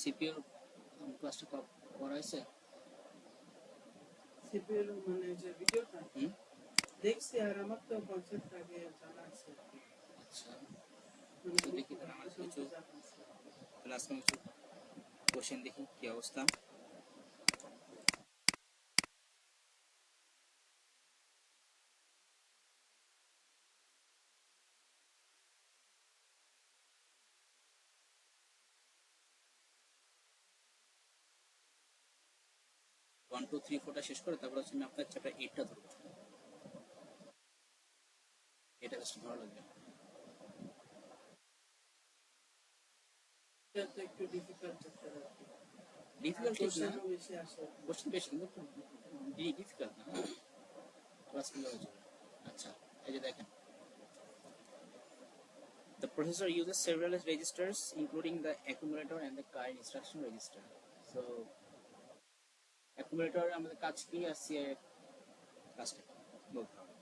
CPU ক্লাসটা করা হয়েছে? সিপিইউ মানে যে ভিডিওটা দেখছি, আর আমার তো কনসেপ্ট আগে জানা আছে। আচ্ছা, মানে তো দেখি তাহলে আমার কিছু ক্লাস কিছু কোশ্চেন দেখি কি অবস্থা। ওয়ান টু থ্রি ফোরটা শেষ করে তারপর হচ্ছে আমি আপনার চ্যাপ্টার 8টা ধরবো। এটা বেশ ভালো লাগবে। এটা তো একটু ডিফিকাল্ট চ্যাপ্টার আর কি। ডিফিকাল্ট ঠিক না, কোশ্চেনও বেশি আসে। কোশ্চেন বেশি কিন্তু ডিফিকাল্ট না। ক্লাস কিভাবে চলে? আচ্ছা, এই যে দেখেন, the processor uses several registers including the accumulator and the current instruction register. So accumulator আমাদের কাজ কি আছে, কাজটা বলতে হবে।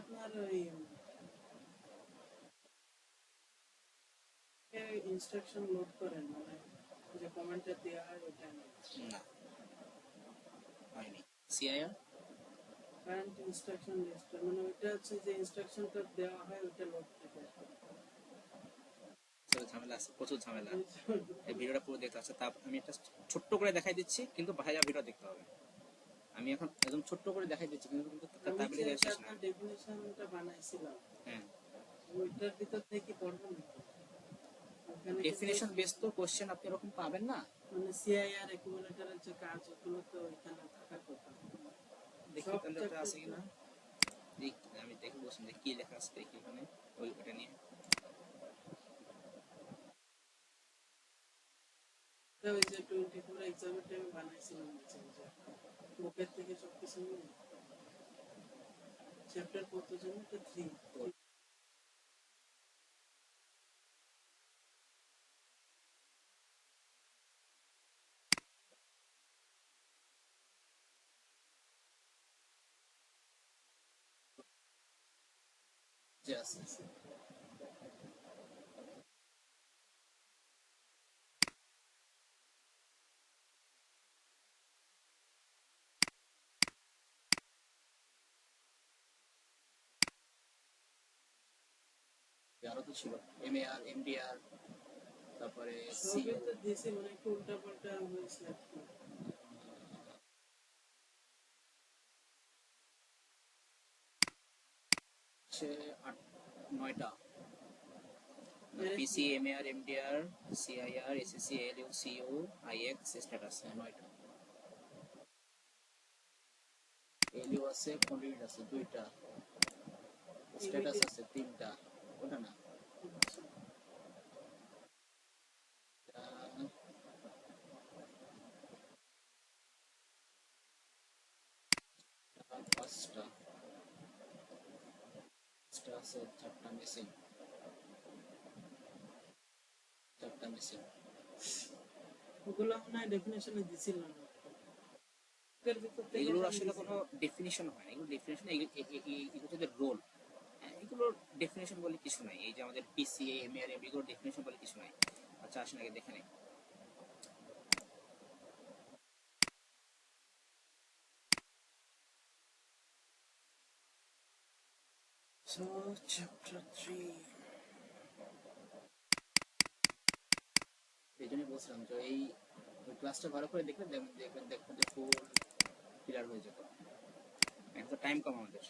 আপনার ওই ইনস্ট্রাকশন লোড করেন, মানে যে কমেন্টটা দেওয়া হয় ওটা না, হয়নি। সিআইআর কারেন্ট ইনস্ট্রাকশন রেজিস্টার, মানে ওইটা হচ্ছে যে ইনস্ট্রাকশনটা দেওয়া হয় ওটা লোড থাকে। ঝামেলা আছে, প্রচুর ঝামেলা। এই ভিডিওটা পুরো দেখতে আছে, তা আমি একটা ছোট্ট করে দেখাই দিচ্ছি, কিন্তু ভাইয়া ভিডিও দেখতে হবে। আমি এখন একদম ছোট্ট করে দেখাই দিচ্ছি, কিন্তু আমি যে আপনার ডেফিনিশনটা বানাইছিলাম, হ্যাঁ, ওইটার ভিতর থেকে পড়বেন নাকি? ডেফিনেশন বেস তো কোশ্চেন আপনি এরকম পাবেন না। মানে সিআইআর অ্যাকুমুলেটরের যে কাজ, ওগুলো তো এখানে থাকার কথা। দেখি তাহলে ওটা আছে কিনা, আমি দেখে বলছি যে কি লেখা আছে দেখি ওখানে ওইটা নিয়ে। ওই যে 24 এক্সামের টাইমে বানাইছিলাম, বুকের থেকে সবকিছু নিয়ে চ্যাপ্টার কত জন্য তো 3। জাস্ট আরো তো ছিল এমএআর এমডিআর, তারপরে সবই তো দিয়েছি, মানে একটু উল্টা পাল্টা হয়েছে আর কি। হচ্ছে 9টা PC MAR MDR CIR SSC LU CU IX status 9টা। এলইউ আছে 15 আছে 2টা, স্ট্যাটাস আছে 3টা। ওটা না, পাঁচটা আছে, 4টা মিসিং, 4টা মিসিং। ওগুলো মনে হয় ডেফিনেশনে দিছিল না। এগুলোর আসলে কোনো ডেফিনিশন হয় না, এগুলো ডেফিনিশন, এগুলো হচ্ছে রোল। এগুলোর ডেফিনেশন বলে কিছু নাই। এই যে আমাদের পিসিএ এমএআর এগুলোর ডেফিনেশন বলে কিছু নাই। আচ্ছা আসেন আগে দেখে নেই। So chapter 3, এই জন্যই বলছিলাম যে এই ক্লাসটা ভালো করে দেখলে দেখবেন যে ফুল ক্লিয়ার হয়ে যেত। এখন তো টাইম কম আমাদের।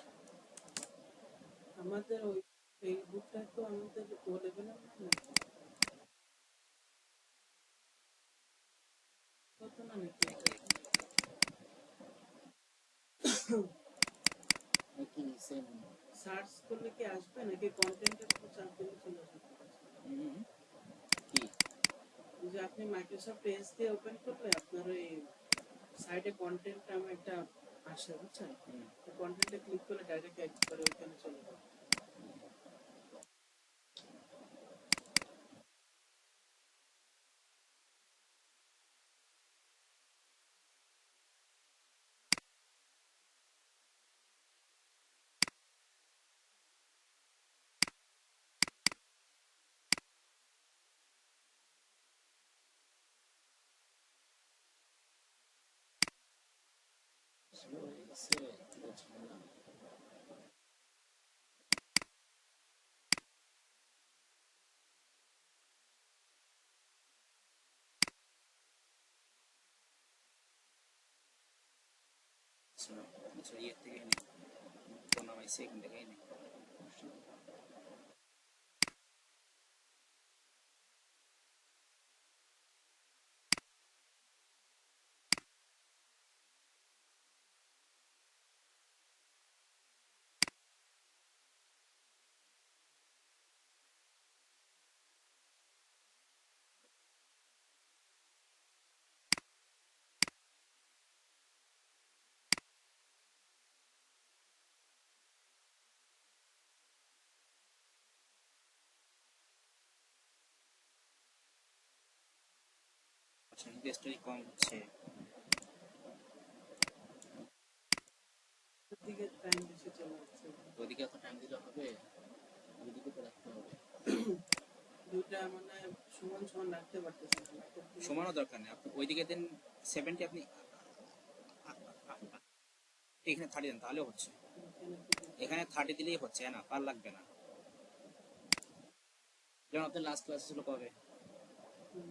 ওই এই বুকটা তো আমাদের ও লেভেলের না, কত না নাকি কি সেম সার্চ করলে কি আসবে নাকি কন্টেন্টের উপর চাপ দিলে চলে আসবে? কি যে আপনি মাইক্রোসফট এজ দিয়ে ওপেন করলে আপনার ওই সাইডে কন্টেন্ট নামে একটা আসে, বুঝছেন? কন্টেন্টে ক্লিক করলে ডাইরেক্ট একবারে ওইখানে চলে যাবে। Slow হয়ে গেছে, বুঝলাম না। আচ্ছা ইয়ে থেকে নে, ফোন নামাইছে এখান থেকেই নে। আচ্ছা ইন্টারেস্টই কম হচ্ছে। দিকে টাইম বেশি চলে যাচ্ছে। ওইদিকে এত টাইম দিলে হবে, ওইদিকে তো রাখতে হবে। দুইটা মানে সমান সমান রাখতে পারতেছি না। সমানও দরকার নেই, আপনি ওইদিকে দেন 70, আপনি এখানে 30 দেন তাহলেও হচ্ছে। এখানে 30 দিলেই হচ্ছে না, পার লাগবে না। যেমন আপনার লাস্ট ক্লাস ছিল কবে?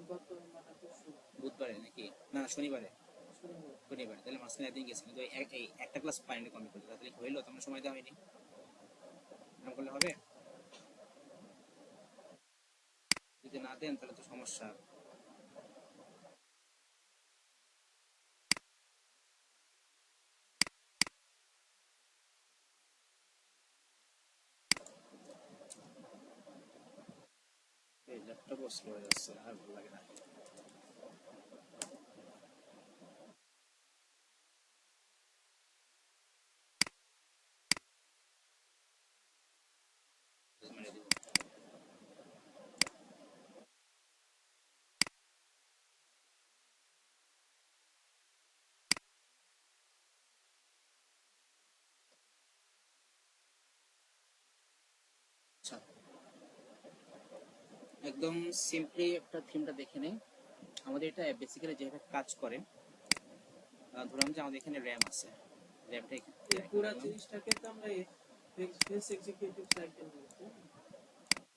গত মানে পরশু বুধবারে নাকি না শনিবারে? শনিবার। শনিবারে, তাহলে মাঝখানে একদিন গেছে, কিন্তু এই একটা ক্লাস পাইনি কমপ্লিট করতে, তাহলে কি হইলো? তোমার সময় দেওয়া হয়নি, এরকম করলে হবে? যদি না দেন তাহলে তো সমস্যা। এই ল্যাপটপও স্লো হয়ে যাচ্ছে, আর ভালো লাগে না। মেরে দিব। আচ্ছা একদম সিম্পলি একটা থিমটা দেখে নেই। আমাদের এটা বেসিক্যালি যেভাবে কাজ করে, ধরলাম যে আমাদের এখানে র্যাম আছে, র্যামটা এই পুরো জিনিসটাকে তো আমরা ফেস এক্সিকিউটিভ সাইকেল বলছি।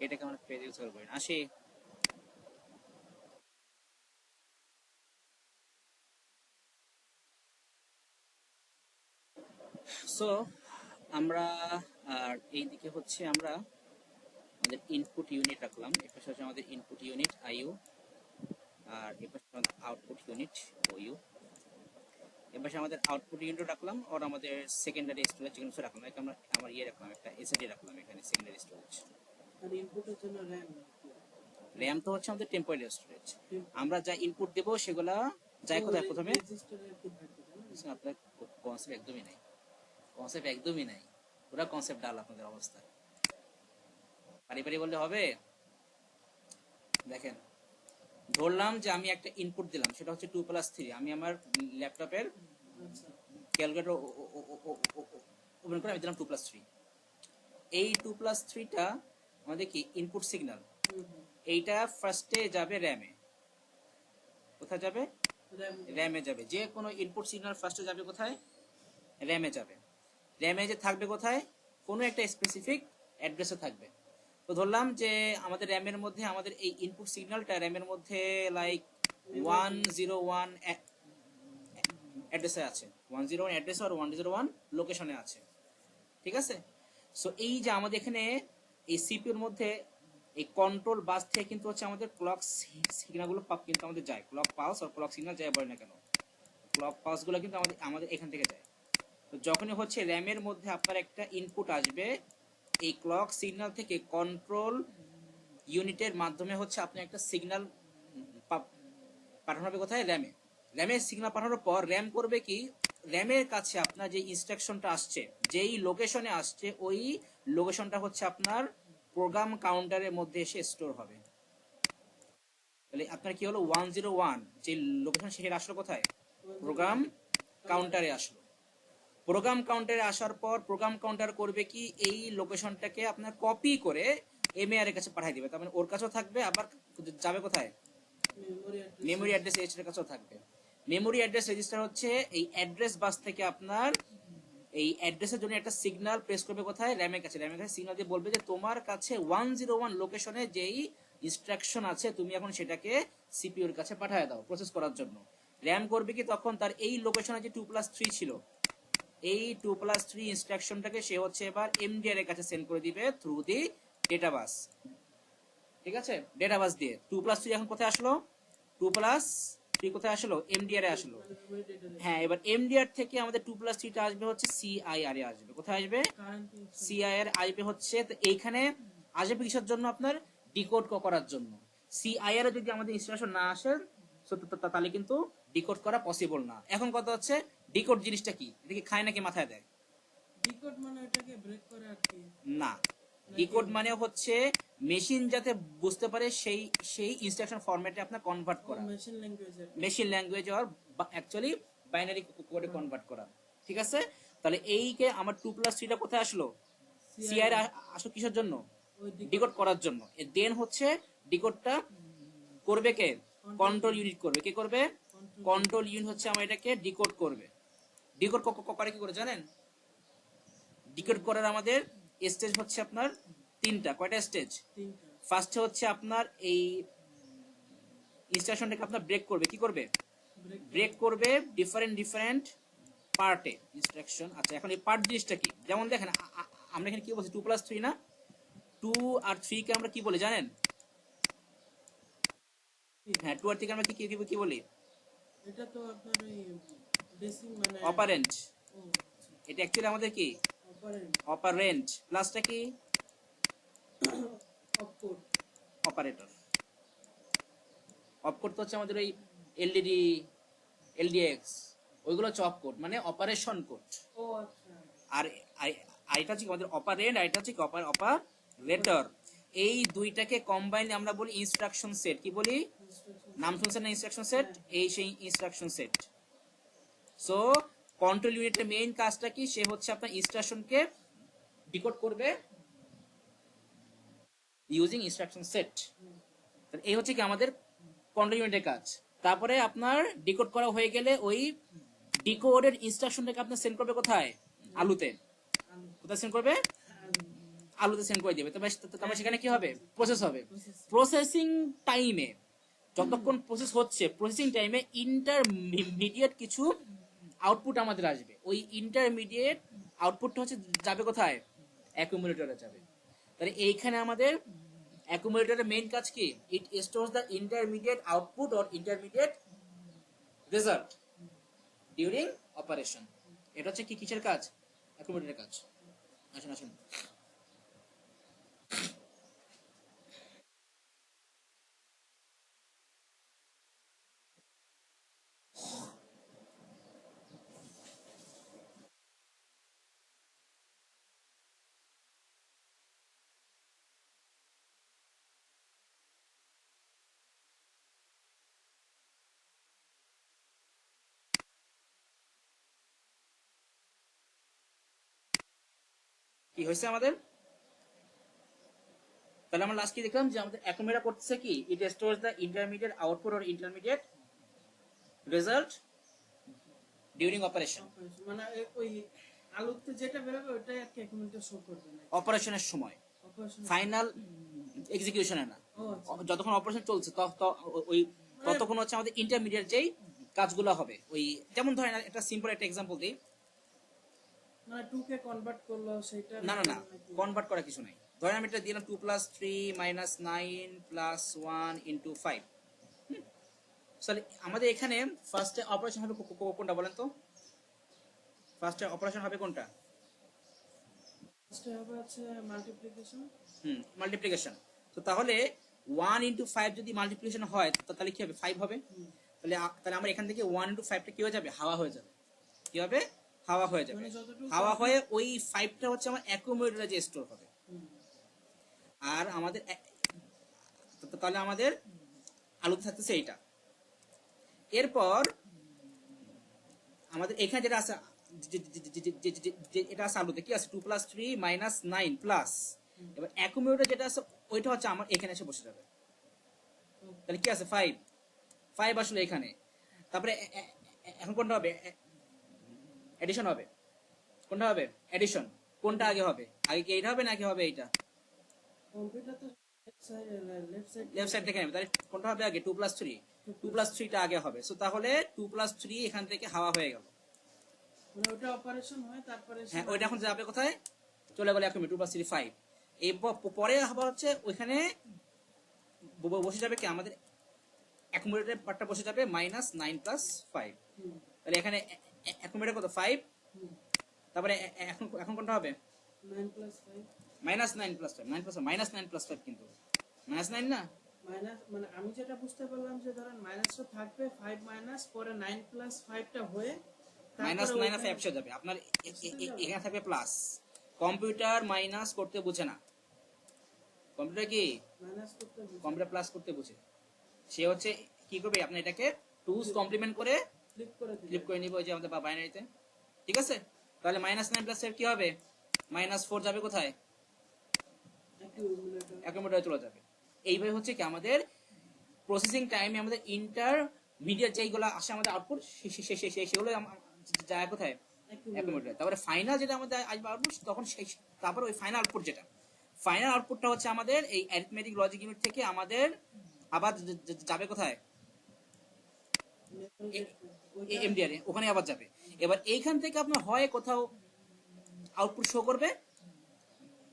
এটাকে আমরা পেজ ইউজ করবো না আসি। সো আমরা আর এইদিকে হচ্ছে আমরা আমাদের ইনপুট ইউনিট রাখলাম, এপাশে হচ্ছে আমাদের ইনপুট ইউনিট আইইউ, আর এপাশে আমাদের আউটপুট ইউনিট ওইউ। এপাশে আমাদের আউটপুট ইউনিট রাখলাম, আর আমাদের সেকেন্ডারি স্টোরেজ যেগুলো রাখলাম, আমরা আমার ইয়ে রাখলাম একটা এসএসডি রাখলাম এখানে সেকেন্ডারি স্টোরেজ। আর ইনপুটের জন্য র্যাম র্যাম তো হচ্ছে আমাদের টেম্পোরারি স্টোরেজ, আমরা যা ইনপুট দেবো সেগুলা যায় কোথায় প্রথমে। রেজিস্টারের কি থাকে জানেন? আপনার কনসেপ্ট একদমই নাই, কনসেপ্ট একদমই নাই, পুরো কনসেপ্ট ডাল আপনাদের অবস্থা। পারি পারি বললে হবে? দেখেন ধরলাম যে আমি একটা ইনপুট দিলাম, সেটা হচ্ছে 2+3, আমি আমার ল্যাপটপের আচ্ছা ক্যালকুলেটর ওপেন করে আমি দিলাম 2+3। এই 2+3টা আমাদের কি ইনপুট সিগন্যাল, এইটা ফার্স্টে যাবে র্যামে। কোথায় যাবে? র্যামে যাবে। যে কোনো ইনপুট সিগন্যাল ফার্স্টে যাবে কোথায়? র্যামে যাবে। র্যামে যে থাকবে কোথায়? কোনো একটা স্পেসিফিক অ্যাড্রেসে থাকবে। তো ধরলাম যে আমাদের র্যামের মধ্যে আমাদের এই ইনপুট সিগন্যালটা র্যামের মধ্যে লাইক 101 অ্যাড্রেসে আছে, 101 অ্যাড্রেস আর 101 লোকেশনে আছে, ঠিক আছে? সো এই যে আমাদের এখানে এই সিপিইউর মধ্যে এই কন্ট্রোল বাস থেকে কিন্তু হচ্ছে আমাদের ক্লক সিগন্যালগুলো কিন্তু আমাদের যায়, ক্লক পালস আর ক্লক সিগন্যাল যায় বলে না কেন, ক্লক পালসগুলো কিন্তু আমাদের আমাদের এখান থেকে যায়। তো যখনই হচ্ছে র্যামের মধ্যে আপনার একটা ইনপুট আসবে, এই ক্লক সিগন্যাল থেকে কন্ট্রোল ইউনিটের মাধ্যমে হচ্ছে আপনি একটা সিগন্যাল পাঠানো হবে কোথায়? র্যামে। র্যামে সিগন্যাল পাঠানোর পর র্যাম করবে কি, র্যামের কাছে আপনার যে ইনস্ট্রাকশনটা আসছে, যেই লোকেশনে আসছে, ওই লোকেশনটা হচ্ছে আপনার প্রোগ্রাম কাউন্টারের মধ্যে এসে স্টোর হবে। তাহলে আপনার কি হলো, 101 যে লোকেশন সেখানে আসলো কোথায়? প্রোগ্রাম কাউন্টারে আসলো। প্রোগ্রাম কাউন্টারে আসার পর প্রোগ্রাম কাউন্টার করবে কি, এই লোকেশনটাকে আপনার কপি করে এমএআর এর কাছে পাঠিয়ে দিবে। তার মানে ওর কাছেও থাকবে, আবার যাবে কোথায়? মেমোরি অ্যাড্রেস এইচ এর কাছেও থাকবে। মেমোরি অ্যাড্রেস রেজিস্টার হচ্ছে এই অ্যাড্রেস বাস থেকে আপনার এই অ্যাড্রেসের জন্য একটা সিগন্যাল প্রেস করবে কোথায়, র্যামের কাছে। র্যামের কাছে সিগন্যাল দিয়ে বলবে যে তোমার কাছে 101 লোকেশনে যেই ইনস্ট্রাকশন আছে তুমি এখন সেটাকে সিপিইউর কাছে পাঠিয়ে দাও প্রসেস করার জন্য। র্যাম করবে কি তখন তার এই লোকেশনে যে 2+3 ছিল, এই 2+3 ইনস্ট্রাকশনটাকে সে হচ্ছে এবার এমডিআর এর কাছে সেন্ড করে দিবে থ্রু দি ডেটা বাস। ঠিক আছে, ডেটা বাস দিয়ে 2+3 এখন কোথায় আসলো, 2+3 কোথায় আসলো, এমডিআর এ আসলো। মানে memory data rate। হ্যাঁ, এবার এমডিআর থেকে আমাদের 2+3 টা আসবে হচ্ছে সিআইআর এ আসবে। কোথায় আসবে, Current instruction। সিআইআর আসবে হচ্ছে, তো এইখানে আসবে কিসের জন্য, আপনার ডিকোড করার জন্য। সিআইআর এ যদি আমাদের ইনস্ট্রাকশন না আসে তাহলে কিন্তু ডিকোড করা পসিবল না। এখন কথা হচ্ছে ডিকোড জিনিসটা কি, এটা কি খায় নাকি মাথায় দেয়? ডিকোড মানে এটাকে ব্রেক করে আর কি। না, ডিকোড মানে হচ্ছে মেশিন যাতে বুঝতে পারে সেই সেই ইনস্ট্রাকশন ফরম্যাটে আপনার কনভার্ট করা, মেশিন ল্যাঙ্গুয়েজে। মেশিন ল্যাঙ্গুয়েজ আর অ্যাকচুয়ালি বাইনারি কোডে কনভার্ট করা। ঠিক আছে, তাহলে এইকে আমার 2+3 টা কোথায় আসলো, সিআইআর আসলো কিসের জন্য, ওই ডিকোড করার জন্য। দেন হচ্ছে ডিকোডটা করবে কে, কন্ট্রোল ইউনিট করবে। কে করবে, কন্ট্রোল ইউনিট হচ্ছে আমার এটাকে ডিকোড করবে। ডিকোড করে কি করে জানেন, ডিকোড করার আমাদের স্টেজ হচ্ছে আপনার তিনটা। কয়টা স্টেজ, তিনটা। ফার্স্টে হচ্ছে আপনার এই ইনস্ট্রাকশনটাকে আপনার ব্রেক করবে। কি করবে, ব্রেক করবে ডিফারেন্ট পার্টে ইনস্ট্রাকশন। আচ্ছা, এখন এই পার্ট জিনিসটা কি, যেমন দেখেন আমরা এখানে কি বলছি 2+3 না, 2 আর 3 কে আমরা কি বলি জানেন, হ্যাঁ 2 আর 3 কে আমরা কি বলি, এটা তো আপনার ওই বেসিক মানে অপারেন্ট। ও এটা অ্যাকচুয়ালি আমাদের কি, অপারেন্ট। অপারেন্ট, প্লাসটা কি, অপকোড। অপারেটর। অপকোড তো হচ্ছে আমাদের ওই এলডিডি, এলডিএক্স, ওইগুলো হচ্ছে অপকোড, মানে অপারেশন কোড। ও আচ্ছা। আর এটা হচ্ছে আমাদের অপারেন্ট, আর এটা হচ্ছে অপারেটর। এই দুইটাকে কম্বাইন আমরা বলি ইনস্ট্রাকশন সেট। কি বলি, ইনস্ট্রাকশন। নাম শুনছেন না ইনস্ট্রাকশন সেট, এই সেই ইনস্ট্রাকশন সেট। সো কন্ট্রোল ইউনিটের মেইন কাজটা কি, সে হচ্ছে আপনার ইনস্ট্রাকশনকে ডিকোড করবে ইউজিং ইনস্ট্রাকশন সেট। এই হচ্ছে কি আমাদের কন্ট্রোল ইউনিটের কাজ। তারপরে আপনার ডিকোড করা হয়ে গেলে ওই ডিকোডের ইনস্ট্রাকশনটাকে আপনার সেন্ড করবে কোথায়, আলুতে। কোথায় সেন্ড করবে, আলুতে সেন্ড করে দিবে। তবে সেখানে কি হবে, প্রসেস হবে। প্রসেসিং টাইমে, যতক্ষণ প্রসেস হচ্ছে প্রসেসিং টাইমে ইন্টারমিডিয়েট কিছু আউটপুট আমাদের আসবে। ওই ইন্টারমিডিয়েট আউটপুটটা হচ্ছে যাবে কোথায়, অ্যাকুমুলেটরে যাবে। তাহলে এইখানে আমাদের অ্যাকুমুলেটরের মেইন কাজ কি, it stores the intermediate output or intermediate result during operation. এটা হচ্ছে কি কিসের কাজ, অ্যাকুমুলেটরের কাজ। আসুন আসুন, কি হয়েছে আমাদের, তাহলে আমরা লাস্ট কি দেখলাম যে আমাদের অ্যাকুমুলেটর করতেছে কি, it stores the intermediate output or intermediate result during operation. মানে ওই আলুতে যেটা বেরোবে ওটাই আর কি অ্যাকুমুলেটর শো করবে না অপারেশনের সময়, অপারেশন। ফাইনাল এক্সিকিউশনে না। ও আচ্ছা। যতক্ষণ অপারেশন চলছে ওই ততক্ষণ হচ্ছে আমাদের ইন্টারমিডিয়েট যেই কাজগুলো হবে। ওই যেমন ধরেন একটা সিম্পল একটা এক্সাম্পল দিই, মানে 2 কে কনভার্ট করলো সেটা না না না, কনভার্ট করা কিছু নাই। ধরেন আমি এটা দিলাম 2+3 -9 +1 × 5। তাহলে আমাদের এখানে ফার্স্টে অপারেশন হবে কোনটা বলেন তো, ফার্স্টে অপারেশন হবে কোনটা, ফার্স্টে হবে হচ্ছে মাল্টিপ্লিকেশন। মাল্টিপ্লিকেশন। তো তাহলে 1 × 5 যদি মাল্টিপ্লিকেশন হয় তাহলে কি হবে, 5 হবে। তাহলে তাহলে আমরা এখান থেকে 1 × 5 টা কি হয়ে যাবে, হাওয়া হয়ে যাবে। কি হবে, হাওয়া হয়ে যাবে। মানে যতটুকু হাওয়া হয়ে ওই 5টা হচ্ছে আমার অ্যাকুমুলেটরে যে স্টোর হবে। আর আমাদের তাহলে আমাদের আলুতে থাকতেছে এইটা। এরপর আমাদের এখানে যেটা আছে, এটা আছে আলুতে কি আছে, 2+3 -9 প্লাস, এবার অ্যাকুমুলেটর যেটা আছে ওইটা হচ্ছে আমার এখানে এসে বসে যাবে। তাহলে কি আছে, 5 আসলে এখানে। তারপরে এখন কোনটা হবে? এডিশন হবে। কোনটা হবে? এডিশন। কোনটা আগে হবে? আগে কি এইটা হবে নাকি হবে এইটা? কম্পিউটার তো লেফট সাইড লেফট সাইড থেকে নেবে, তাহলে কোনটা হবে আগে? 2+3। 2+3টা আগে হবে। সো তাহলে 2+3 এখান থেকে হাওয়া হয়ে গেল। মানে ওটা অপারেশন হয় তারপরে হ্যাঁ, ওইটা এখন যাবে কোথায়? চলে গেল এখন 2+3 5। এই পরে আবার হচ্ছে ওইখানে বসে যাবে কি আমাদের অ্যাকুমুলেটরের পার্টটা বসে যাবে -9+5। হুম, তাহলে এখানে অ্যাকুমুলেটর কত? 5। হুম, তারপরে এখন এখন কোনটা হবে? 9+5 -9+5। 9+5 কিন্তু -9 না। মাইনাস, মানে আমি যেটা বুঝতে পারলাম যে ধরেন মাইনাসটা থাকবে 5 মাইনাস পরে 9+5টা হয়ে -9 অফ অ্যাপসে যাবে আপনার। এখানে থাকবে প্লাস। কম্পিউটার মাইনাস করতে বুঝে না। কম্পিউটার কি? মাইনাস করতে কম্পিউটার প্লাস করতে বুঝে। সে হচ্ছে কি করবে, আপনি এটাকে 2's কমপ্লিমেন্ট করে ক্লিক করে ফ্লিপ দিবেন। করে নিব, ওই যে আমাদের বাইনারিতে। ঠিক আছে, তাহলে -9+5 কি হবে? -4 যাবে কোথায়? অ্যাকুমুলেটর অ্যাকুমুলেটরে চলে যাবে। এইভাবে হচ্ছে কি আমাদের প্রসেসিং টাইমে আমাদের ইন্টারমিডিয়েট যেইগুলো আসে আমাদের আউটপুট, সেগুলো যায় কোথায়? অ্যাকুমুলেটরে। তারপরে ফাইনাল যেটা আমাদের আসবে আউটপুট, তখন তারপর ওই ফাইনাল আউটপুট যেটা, ফাইনাল আউটপুটটা হচ্ছে আমাদের এই অ্যারিথমেটিক লজিক ইউনিট থেকে আমাদের আবার যাবে কোথায়? এমডিআর এ, ওখানে আবার যাবে। এবার এইখান থেকে আপনার হয় কোথাও আউটপুট শো করবে,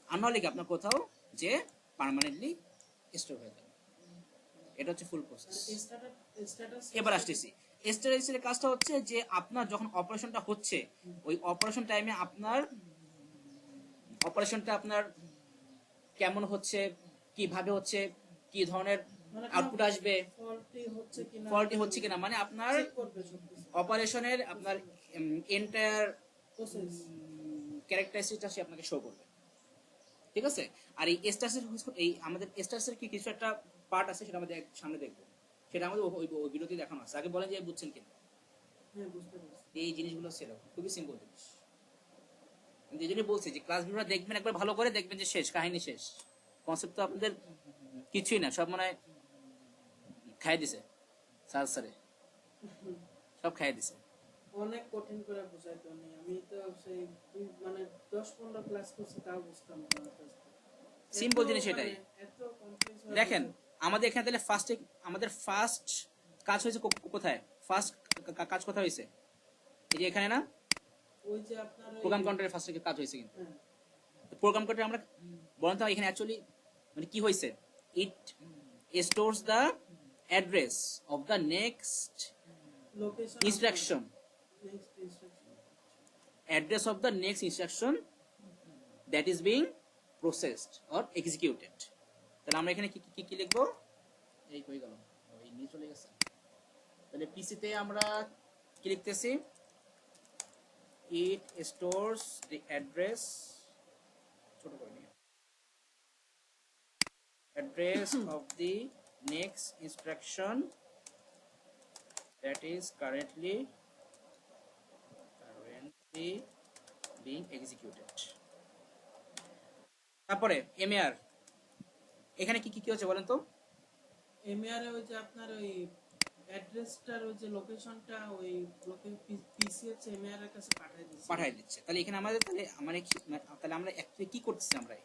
আর নাহলে কি আপনার কোথাও যে পার্মানেন্টলি স্টোর হয়ে যাবে। এটা হচ্ছে ফুল প্রসেস। স্ট্যাটাস এবার আসতেছি, স্টোরেজের কাজটা হচ্ছে যে আপনার যখন অপারেশনটা হচ্ছে, ওই অপারেশন টাইমে আপনার অপারেশনটা আপনার কেমন হচ্ছে, কিভাবে হচ্ছে, কি ধরনের মানে আউটপুট আসবে, ফল্টি হচ্ছে কিনা, মানে আপনার চেক করবে সবকিছু অপারেশনের আপনার এন্টায়ার প্রসেস। ক্যারেক্টারিস্টিকটা সে আপনাকে শো করবে। ঠিক আছে, আর এই স্টাসের এই আমাদের স্টাসের কি কিছু একটা পার্ট আছে, সেটা আমাদের সামনে দেখবো। সেটা আমাদের ওই ভিডিওতে দেখানো আছে। আগে বলেন যে বুঝছেন কিনা। হ্যাঁ, বুঝতে পারছি। এই জিনিসগুলো সেরকম খুবই সিম্পল জিনিস। আমি এই জন্যই বলছি যে ক্লাস ভিডিওটা দেখবেন, একবার ভালো করে দেখবেন, যে শেষ কাহিনী শেষ। কনসেপ্ট তো আপনাদের কিছুই না, সব মনে হয় খাই দিছে স্যারে, সব খাই দিছে। অনেক কঠিন করে বোঝাইতো উনি। আমি তো সেই মানে 10-15 ক্লাস করছি, তাও বুঝতাম না ওনার কাছ থেকে। সিম্পল এত জিনিস এটাই। মানে এত কমপ্লেক্স হয়ে দেখেন গেছে। আমাদের এখানে তাহলে আমাদের ফার্স্ট কাজ হয়েছে কোথায়? ফার্স্ট কাজ কোথায় হয়েছে? এই যে এখানে না, ওই যে আপনার ওই- প্রোগ্রাম কাউন্টারের ফার্স্ট কাজ হয়েছে। কিন্তু হ্যাঁ, প্রোগ্রাম কাউন্টার আমরা বলেন তো এখানে অ্যাকচুয়ালি মানে কি হয়েছে? It stores the address of the next location instruction, next instruction. address of the next instruction that is being processed or executed. তাহলে আমরা এখানে কি কি কি লিখবো? এই কই গেল, ওই নিচে চলে গেছে। তাহলে পিসি তে আমরা কি লিখতেছি? it stores the address, ছোট করে নিয়ে, address of the next instruction that is currently being executed. তারপরে এমএআর, এখানে কি কি কি হচ্ছে বলেন তো? এমআর ওই যে আপনার ওই অ্যাড্রেসটার ওই যে লোকেশনটা ওই পিসি হচ্ছে এমআর এর কাছে পাঠিয়ে দিচ্ছে। তাহলে এখানে আমাদের তাহলে আমরা অ্যাকচুয়ালি কি করতেছি? আমরা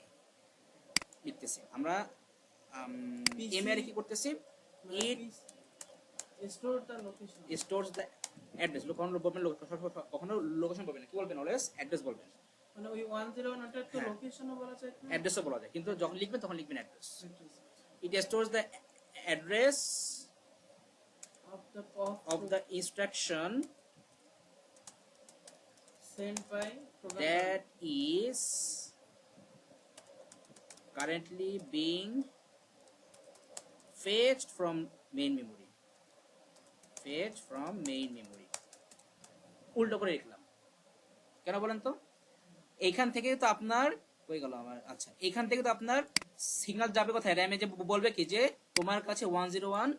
লিখতেছি আমরা এমআর কি করতেছি? It store the location. Stores the address. কখনো লোকেশন বলবেন না, কি বলবেন? অলওয়েজ অ্যাড্রেস বলবেন। মানে ওই 101 ওটার তো হ্যাঁ। লোকেশনও বলা যায় না, অ্যাড্রেসও বলা যায়, কিন্তু যখন লিখবেন তখন লিখবেন address. It stores the address of the instruction sent by that is currently being fetched from main memory. Fetched from main memory. উল্টো করে লিখলাম কেন বলেন তো? এইখান থেকে তো আপনার হয়ে গেল আমার, আচ্ছা এইখান থেকে তো আপনার সিগন্যাল যাবে কোথায়? র্যামে যে বলবে কি যে তোমার কাছে 101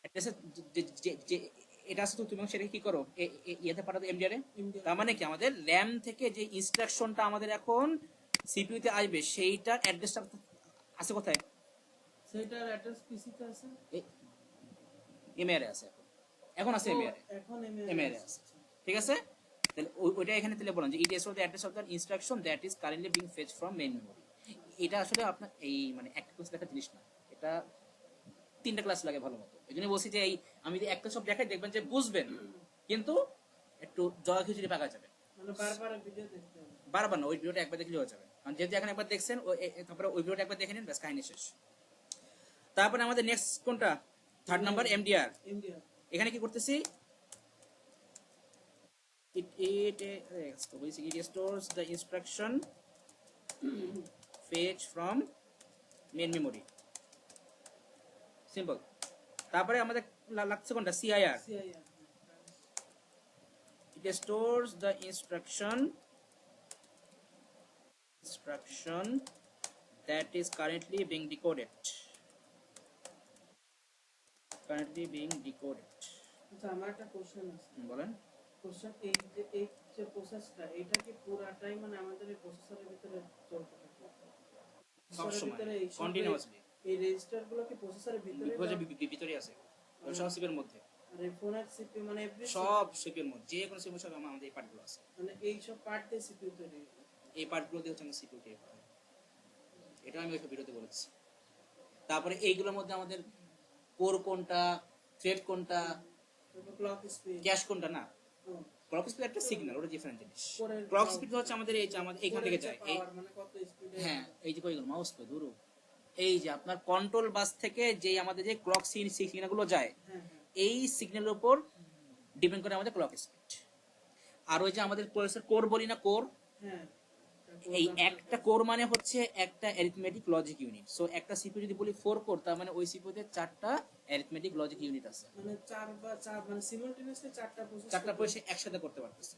অ্যাড্রেসে যে এটা আছে, তো তুমি সেটা কি করো? ইয়েতে পাঠাতো এমডিআর এ। তার মানে কি আমাদের র্যাম থেকে যে ইনস্ট্রাকশনটা আমাদের এখন সিপিইউ তে আসবে, সেইটার অ্যাড্রেসটা আছে কোথায়? সেটার অ্যাড্রেস পিসি তে আছে, এমআর এ আছে। এখন এখন আছে এমএআর এখন এমএআর আছে, ঠিক আছে। তাহলে ওইটা এখানে তাহলে বলেন যে it store the address of the instruction that is currently being fetch from main memory. এটা আসলে আপনার এই মানে একটা ক্লাস লেখার জিনিস না, এটা 3টা ক্লাস লাগে ভালো মতো। এই জন্য বলছি যে এই আমি যদি একটা সব দেখাই দেখবেন যে বুঝবেন, কিন্তু একটু জগা খিচুড়ি পাকা যাবে। মানে বারবার ভিডিও দেখতে হবে। বারবার না, ওই ভিডিওটা একবার দেখলে হয়ে যাবে, কারণ যেহেতু এখন একবার দেখছেন তারপরে ওই ভিডিওটা একবার দেখে নিন, ব্যাস কাহিনী শেষ। তারপরে আমাদের নেক্সট কোনটা, 3rd নাম্বার এমডিআর। ইন্ডিয়া এখানে কি করতেছি, it stores the instruction fetch from main memory, simple. তারপরে আমাদের লাগছে কোনটা, CIR. CIR it stores the instruction that is currently being decoded, আচ্ছা আমার একটা কোশ্চেন আছে। বলেন। কোশ্চেন এই যে প্রসেসটা এটা কি পুরাটাই মানে আমাদের এই প্রসেসরের ভিতরে চলতে থাকে সব প্রসেসরের সময় ভিতরে এই সব কন্টিনিউয়াসলি এই রেজিস্টার গুলো কি প্রসেসরের ভিতরে ভিতরে আছে, সব সিপের মধ্যে, আর এই ফোনের সিপিইউ মানে এভরি সব সিপের মধ্যে, যে কোনো সিপের সব আমাদের এই পার্টগুলো আছে, মানে এই সব পার্ট দিয়ে সিপিইউ তৈরি হয়। এই পার্টগুলো দিয়ে হচ্ছে আমরা সিপিইউ তৈরি করা হয়। এটা আমি ওই ভিডিওতে বলেছি। তারপরে এইগুলোর মধ্যে আমাদের কোর কোনটা, থ্রেড কোনটা, তারপর ক্লক স্পিড ক্যাশ কোনটা না, ক্লক স্পিড একটা সিগন্যাল, ওটা ডিফারেন্ট জিনিস। ক্লক স্পিড হচ্ছে আমাদের এই যে আমাদের এখান থেকে যায় এই, মানে কত স্পিডে, হ্যাঁ এই যে কইগুলো মাউস কই দূর, এই যে আপনার কন্ট্রোল বাস থেকে যে আমাদের যে ক্লক সিগন্যালগুলো যায়, হ্যাঁ এই সিগন্যালের উপর ডিপেন্ড করে আমাদের ক্লক স্পিড। আর ওই যে আমাদের প্রসেসর কোর বলি না, কোর, হ্যাঁ এই একটা কোর মানে হচ্ছে একটা অ্যারিথমেটিক লজিক ইউনিট। সো একটা সিপিইউ যদি বলি 4 কোর, তার মানে ওই সিপিইউ তে 4টা অ্যারিথমেটিক লজিক ইউনিট আছে, মানে চার মানে সিমিলটেনিয়াসলি চারটা প্রসেস, 4টা প্রসেস একসাথে করতে পারতেছে,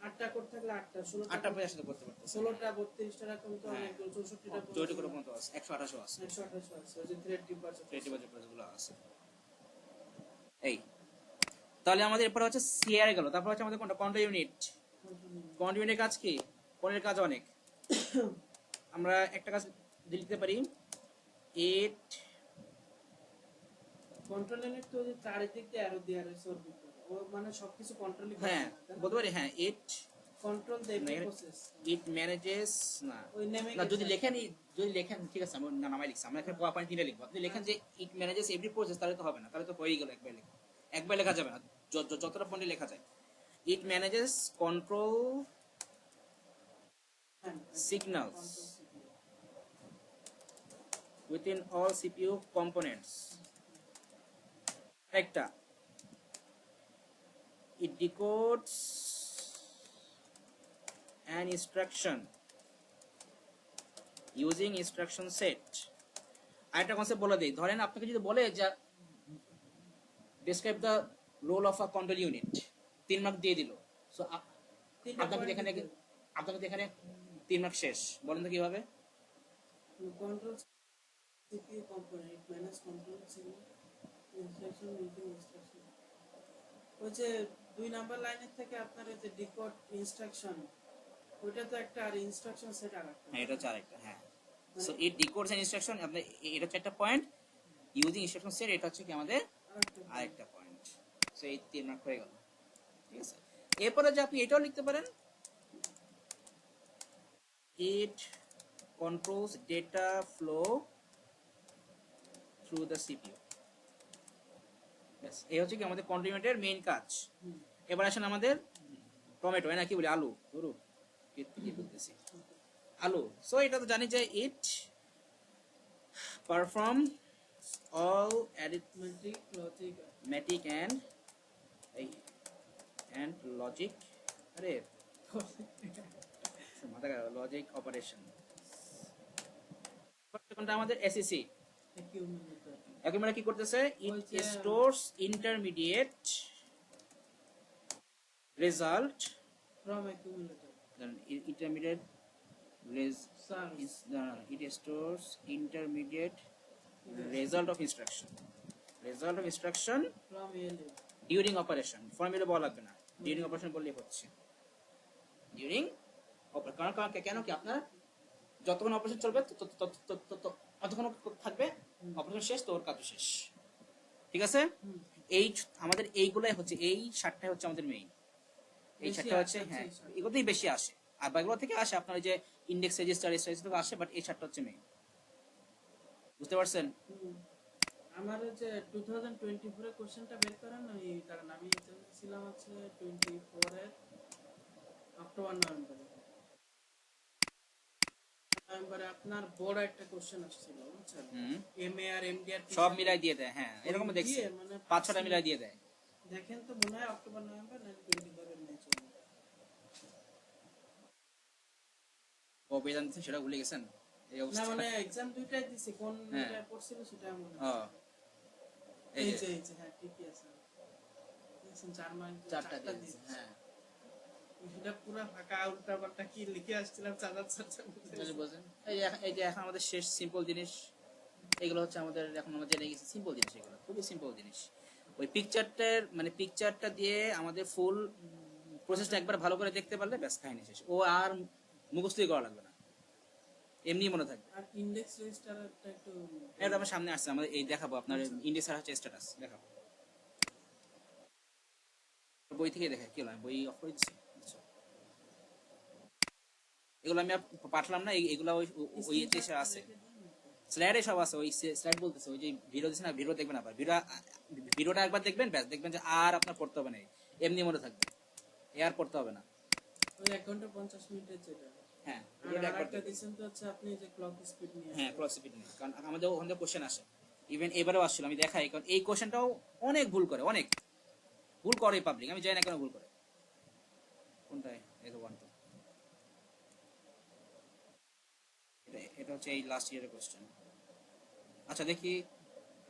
8টা কোড থাকলে 8টা 8টা প্রসেস একসাথে করতে পারতেছে, 16টা 32টা এরকম তো হ্যাঁ। অনেকগুলো 64টা জয়টি করে পর্যন্ত আছে, 128 আছে, 128 আছে ওই যে থ্রেড ডিপার্চার। প্রসেসগুলো আছে। এই তাহলে আমাদের এরপর হচ্ছে সিআর গেল, তারপর হচ্ছে আমাদের কোনটা, কন্ট্রোল ইউনিট। কন্ট্রোল ইউনিটের কাজ কি, কোনের কাজ অনেক, আমরা একটা কাজ লিখতে পারি, 8 কন্ট্রোল ইউনিট তো ওই যে চারিদিক দিয়ে অ্যারো দেয়া রয়েছে ওর ভিতরে, ও মানে সবকিছু কন্ট্রোলই করে, হ্যাঁ বলতে পারি, হ্যাঁ 8 কন্ট্রোল দেয় প্রসেস it manages না ওই নেমে না, যদি লেখেন ঠিক আছে, আমরা নামাই লিখছি, আমরা এখানে পয়েন্ট 3 লিখবো। আপনি লেখেন যে it manages every process, তাহলে তো হবে না, তাহলে তো হয়েই গেল একবার লেখা যাবে না, যতটা পয়েন্টে লেখা যায়। it manages control signals within all CPU components, একটা it decodes an instruction using instruction set। আরেকটা কনসেপ্ট বলে দেই, ধরেন আপনাকে যদি বলে যে describe the role of a control unit, 3 mark দিয়ে দিল, সো আপনাকে এখানে 3 মার্ক শেষ, বলেন তো কিভাবে। Control CPU component it manage control signal instruction using instruction. ওই যে 2 নাম্বার লাইনের থেকে আপনার এই যে ডিকোড ইনস্ট্রাকশন, ওইটা তো একটা, আর ইনস্ট্রাকশন সেট আরেকটা, হ্যাঁ এটা হচ্ছে আরেকটা, হ্যাঁ। সো ইট ডিকোডস অ্যান ইনস্ট্রাকশন, আপনার এটা হচ্ছে একটা পয়েন্ট, ইউজিং ইনস্ট্রাকশন সেট এটা হচ্ছে কি আমাদের আরেকটা পয়েন্ট। সো এই 3 মার্ক হয়ে গেল, ঠিক আছে। এরপরে যে আপনি এটাও লিখতে পারেন, it controls data flow through the CPU। ব্যাস এই হচ্ছে কি আমাদের কন্ট্রোল ইউনিটের মেইন কাজ। এবার আসেন আমাদের টমেটো, না কি বলি, আলু, ধরু কি বলতেছি, আলু। সো এটা তো জানি যে it perform all arithmetic and logic, আরে মাথা খারাপ, লজিক অপারেশন। কোনটা আমাদের এসইসি, একেবারে কি করতেছে, it stores intermediate result from accumulator, intermediate it stores intermediate result of instruction from ALU during operation। Formula বলা লাগবে না, during operation বললেই হচ্ছে, during কারণ কেন কি আপনার যতক্ষণ অপারেশন চলবে ততক্ষণ থাকবে, অপারেশন শেষ তো ওর কাজ শেষ, ঠিক আছে। এই আমাদের এইগুলাই হচ্ছে, এই 7টাই হচ্ছে আমাদের মেইন। এই বেশি 7টা হচ্ছে, আসে হ্যাঁ এই সাতটা। এগুলোতেই বেশি আসে। আর বাকিগুলো থেকে আসে আপনার ওই যে ইন্ডেক্স রেজিস্টার থেকে আসে, বাট এই 7টা হচ্ছে মেইন। বুঝতে পারছেন? হুম। আমার হচ্ছে 2024 এর কোশ্চেনটা বের করেন না, এই কারণ আমি এক্সাম দিয়েছিলাম হচ্ছে 24 এর অক্টোবর নভেম্বরে আপনার বড় একটা কোশ্চেন আসছিল বুঝছেন, হুম, এমএ আর এমডি আর সব মিলাই দিয়ে দেয়, হ্যাঁ ওই এরকম দেখছি, দিয়ে মানে 5-6টা মিলাই দিয়ে দেয়। দেখেন তো মনে হয় অক্টোবর নভেম্বর না 24 এর ম্যাচ হবে। ও বেদান দিচ্ছে সেটা ভুলে গেছেন এই না অবস্থা। মানে এক্সাম দুইটাই দিছি, কোন হ্যাঁ। এটা পড়ছিল সেটা মনে ও আছে। এই এই যে যে এই যে হ্যাঁ ঠিকই আছে, দেখছেন 4 মার্ক 4টা 4টা দিয়ে দিছে, দিয়েছি। হ্যাঁ। এটা পুরো ফাঁকা উল্টা পাল্টা কি লিখে আসছিলাম চাচার চাচা বুঝেন? এই যে এখন আমাদের শেষ সিম্পল জিনিস, এগুলো হচ্ছে আমাদের এখন আমরা জেনে গেছি সিম্পল জিনিস, এগুলো খুবই সিম্পল জিনিস। ওই পিকচারটার মানে পিকচারটা দিয়ে আমাদের ফুল প্রসেসটা একবার ভালো করে দেখতে পারলে ব্যাস কাহিনী শেষ। ও আর মুখস্থই করা লাগবে না, এমনি মনে থাকবে। আর ইন্ডেক্স রেজিস্টারটা একটু এটা আমার সামনে আসছে, আমাদের এই দেখাবো আপনার ইন্ডেক্স আর হচ্ছে স্ট্যাটাস দেখাবো, বই থেকে দেখে কি হলো, আমি বই অফ করে দিচ্ছি। আচ্ছা, এগুলো আমি আর পাঠালাম না, এগুলো ওই ওই এতে এসে আছে, স্লাইডে সব আছে। ওই স্লাইড বলতেছে, ওই যে ভিডিও দিচ্ছে না, ভিডিও দেখবেন আবার, ভিডিওটা একবার দেখবেন ব্যাস, দেখবেন যে আর আপনার পড়তে হবে না, এমনি মনে থাকবে, এ আর পড়তে হবে না। ওই 1 ঘন্টা 50 মিনিটের যেটা। হ্যাঁ আর ভিডিওটা একবার আরেকটা দেখবেন। দিছেন তো হচ্ছে আপনি যে ক্লক স্পিড নিয়ে হ্যাঁ ক্রস স্পিড নিয়ে, কারণ আমাদের ওখান থেকে কোশ্চেন আসে, ইভেন এবারেও আসছিল, আমি দেখাই, কারণ এই কোশ্চেনটাও অনেক ভুল করে, অনেক ভুল করে পাবলিক, আমি জানি না কেন ভুল করে। কোনটায় এই তো 1 2, এটা হচ্ছে এই লাস্ট ইয়ারের কোশ্চেন। আচ্ছা দেখি,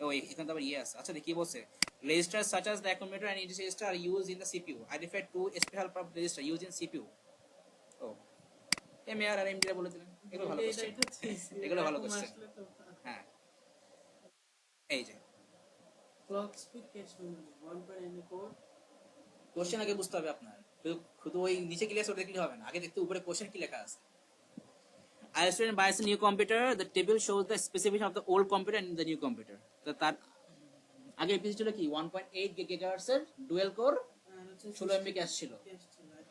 ওই এখানে তো আবার ইয়ে আছে। আচ্ছা দেখি কি বলছে, registers such as the accumuulator and integer register are used in the CPU. I refer to special purpose register used in CPU. ও এমএআর আর এমডি বলে দিলেন, এগুলো ভালো কোশ্চেন, এগুলো ভালো কোশ্চেন। হ্যাঁ এই যে clock speed cache memory 1.9 code. Question আগে বুঝতে হবে আপনার, শুধু শুধু ওই নিচে ক্লিয়ার করে দেখলে হবে না, আগে দেখতে উপরে কোশ্চেন কি লেখা আছে। As a student buys a new computer, the table shows the specification of the old computer and the new computer. তো তার আগে পিসি ছিল কি 1.8 গিগাহার্টজ এর ডুয়াল কোর, 16 এমবি ক্যাশ ছিল,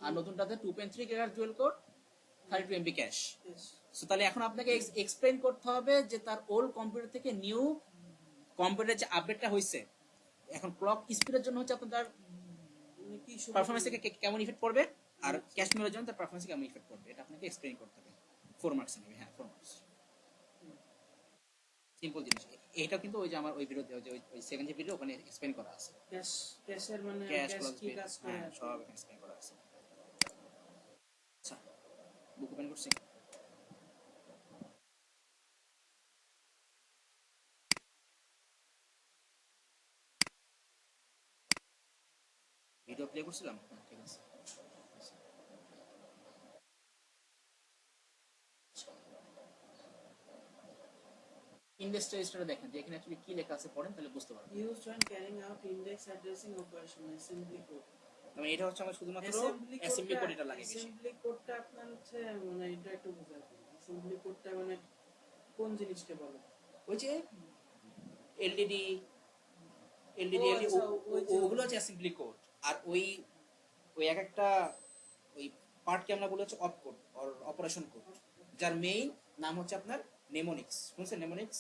আর নতুনটাতে 2.3 gigahertz dual core, 32 MB cash. So তাহলে এখন আপনাকে এক্সপ্লেইন করতে হবে যে তার ওল্ড কম্পিউটার থেকে নিউ কম্পিউটার যে আপডেটটা হয়েছে, এখন ক্লক স্পিডের জন্য হচ্ছে আপনার তার পারফরমেন্স থেকে কেমন ইফেক্ট পড়বে, আর ক্যাশ মেমোরির জন্য তার পারফরমেন্স কেমন ইফেক্ট পড়বে, এটা আপনাকে এক্সপ্লেইন করতে হবে। 4 মার্কস নেবে, হ্যাঁ 4 মার্কস, সিম্পল জিনিস। এটা কিন্তু ওই যে আমার ওই ভিডিওতে ওই সেকেন্ড যে ভিডিও ওখানে এক্সপ্লেইন করা আছে, ক্যাশের মানে ক্যাশ ক্যাশ ক্লক কি স্পিড, কাজ করে হ্যাঁ সব এক্সপ্লেইন করা আছে। আচ্ছা বুক ওপেন করছি, ভিডিও প্লে করছিলাম, হ্যাঁ ঠিক আছে। ইন্ডেক্স রেজিস্টারে দেখেন যে এখানে অ্যাকচুয়ালি কি লেখা আছে, পড়েন তাহলে বুঝতে পারবেন। used when carrying out index addressing operation assembly code। মানে এটা হচ্ছে আমার শুধুমাত্র অ্যাসেম্বলি কোড এটা লাগে বেশি। অ্যাসেম্বলি কোডটা আপনার হচ্ছে মানে এটা একটু বোঝাতে, অ্যাসেম্বলি কোডটা মানে কোন জিনিসকে বলে? ওই যে এলডিডি এলডিডি এলডি আচ্ছা, ওই যে ওগুলো হচ্ছে অ্যাসেম্বলি কোড, আর ওই ওই এক একটা ওই পার্টকে আমরা বলি হচ্ছে অপ কোড অর অপারেশন কোড, যার মেইন নাম হচ্ছে আপনার নেমোনিক্স। শুনছেন নেমোনিক্স?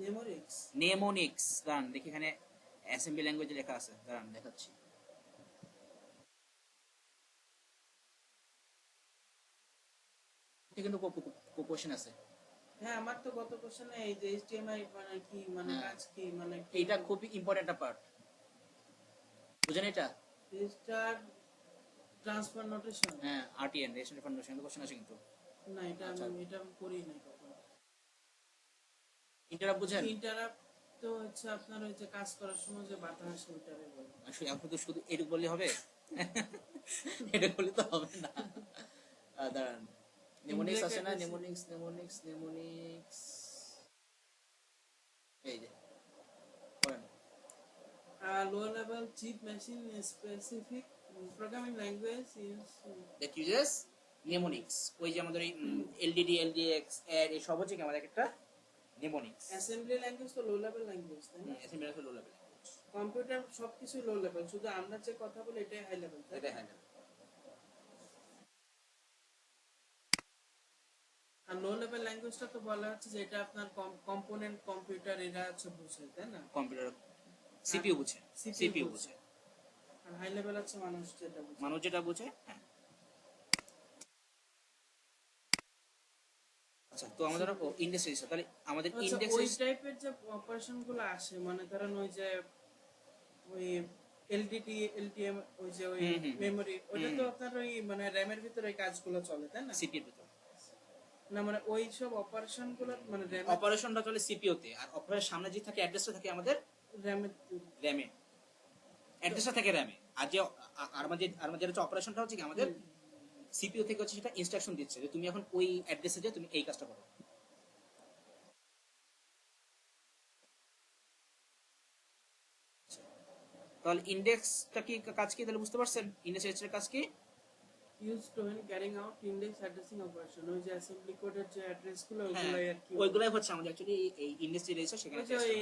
নেমোরিক্স। নেমোনিক্স দাঁড়ান দেখি, এখানে অ্যাসেম্বলি ল্যাঙ্গুয়েজে লেখা আছে, দাঁড়ান দেখাচ্ছি। এটা কিন্তু কোশ্চেন আছে, হ্যাঁ আমার তো গত কোশ্চেনে এই যে এইচটিএমআই মানে কি মানে হ্যাঁ। কাজ কি মানে এইটা খুবই ইম্পর্টেন্ট একটা পার্ট, বুঝেন এটা? Register transfer notation. হ্যাঁ আরটিএন রেজিস্ট্রেশন ফাউন্ডেশন কোশ্চেন আছে কিন্তু। না এটা আচ্ছা। আমি করি নাই কখনো। ইন্টারাপ্ট বুঝেন? ইন্টারাপ্ট তো হচ্ছে আপনার ওই যে কাজ করার সময় যে বাধা আসে ওইটারে বলে। আসলে আপনি তো শুধু এটুকু বললে হবে? এটা বললে তো হবে না। দাঁড়ান, নেমোনিক্স আছে না, নেমোনিক্স নেমোনিক্স নেমোনিক্স, এই যে পড়েন। Low level chip machine specific programming language use that uses mnemonics. ওই যে আমাদের এই এলডিডি এলডিএক্স এর এই সব হচ্ছে কি আমাদের একটা নেমোনিক্স। অ্যাসেম্বলি ল্যাঙ্গুয়েজ তো লো লেভেল ল্যাঙ্গুয়েজ তাই না? Assembly low level language. Computer সবকিছু লো লেভেল, শুধু আমরা যে কথা বলি এটাই হাই লেভেল। এটাই হয় না। আর লো লেভেল ল্যাঙ্গুয়েজটা তো বলা হচ্ছে যে এটা আপনার কম্পোনেন্ট কম্পিউটার এরা হচ্ছে বুঝে, তাই না? কম্পিউটার সিপিইউ বুঝে, সিপিইউ বুঝে। আর হাই লেভেল হচ্ছে মানুষ যেটা বুঝে। মানুষ যেটা বুঝে, হ্যাঁ। আচ্ছা, তো আমাদের ইন্ডেক্স রেজিস্টার, তাহলে আমাদের আচ্ছা, ইন্ডেক্স ওই টাইপের যে অপারেশন গুলো আসে, মানে ধরেন ওই যে ওই এলডিটি এলটিএম, ওই যে ওই মেমরি, ওটা তো আপনার ওই মানে র্যামের ভিতরে এই কাজগুলো চলে, তাই না? সিপিইউর ভিতর না মানে ওই সব অপারেশন গুলো মানে অপারেশনটা চলে সিপিইউ তে, আর অপারেশনের সামনে যে থাকে অ্যাড্রেসটা থাকে আমাদের র্যামের র‍্যামে, অ্যাড্রেসটা থাকে র‍্যামে। আর যে আমাদের যে অপারেশনটা হচ্ছে কি আমাদের সিপিইউ থেকে হচ্ছে সেটা ইনস্ট্রাকশন দিচ্ছে যে তুমি এখন ওই অ্যাড্রেসে যে তুমি এই কাজটা করো। তাহলে ইন্ডেক্সটা কি কাজ কি, তাহলে বুঝতে পারছেন ইন্ডেক্স রেজিস্টারের কাজ কি? used to when carrying out index addressing operation, ওই যে অ্যাসেম্বলি কোডের যে অ্যাড্রেস গুলো হ্যাঁ, ওগুলাই আর কি, ওইগুলাই হচ্ছে আমাদের অ্যাকচুয়ালি এই ইন্ডেক্স রেজিস্টার, সেখানে ওই যে ওই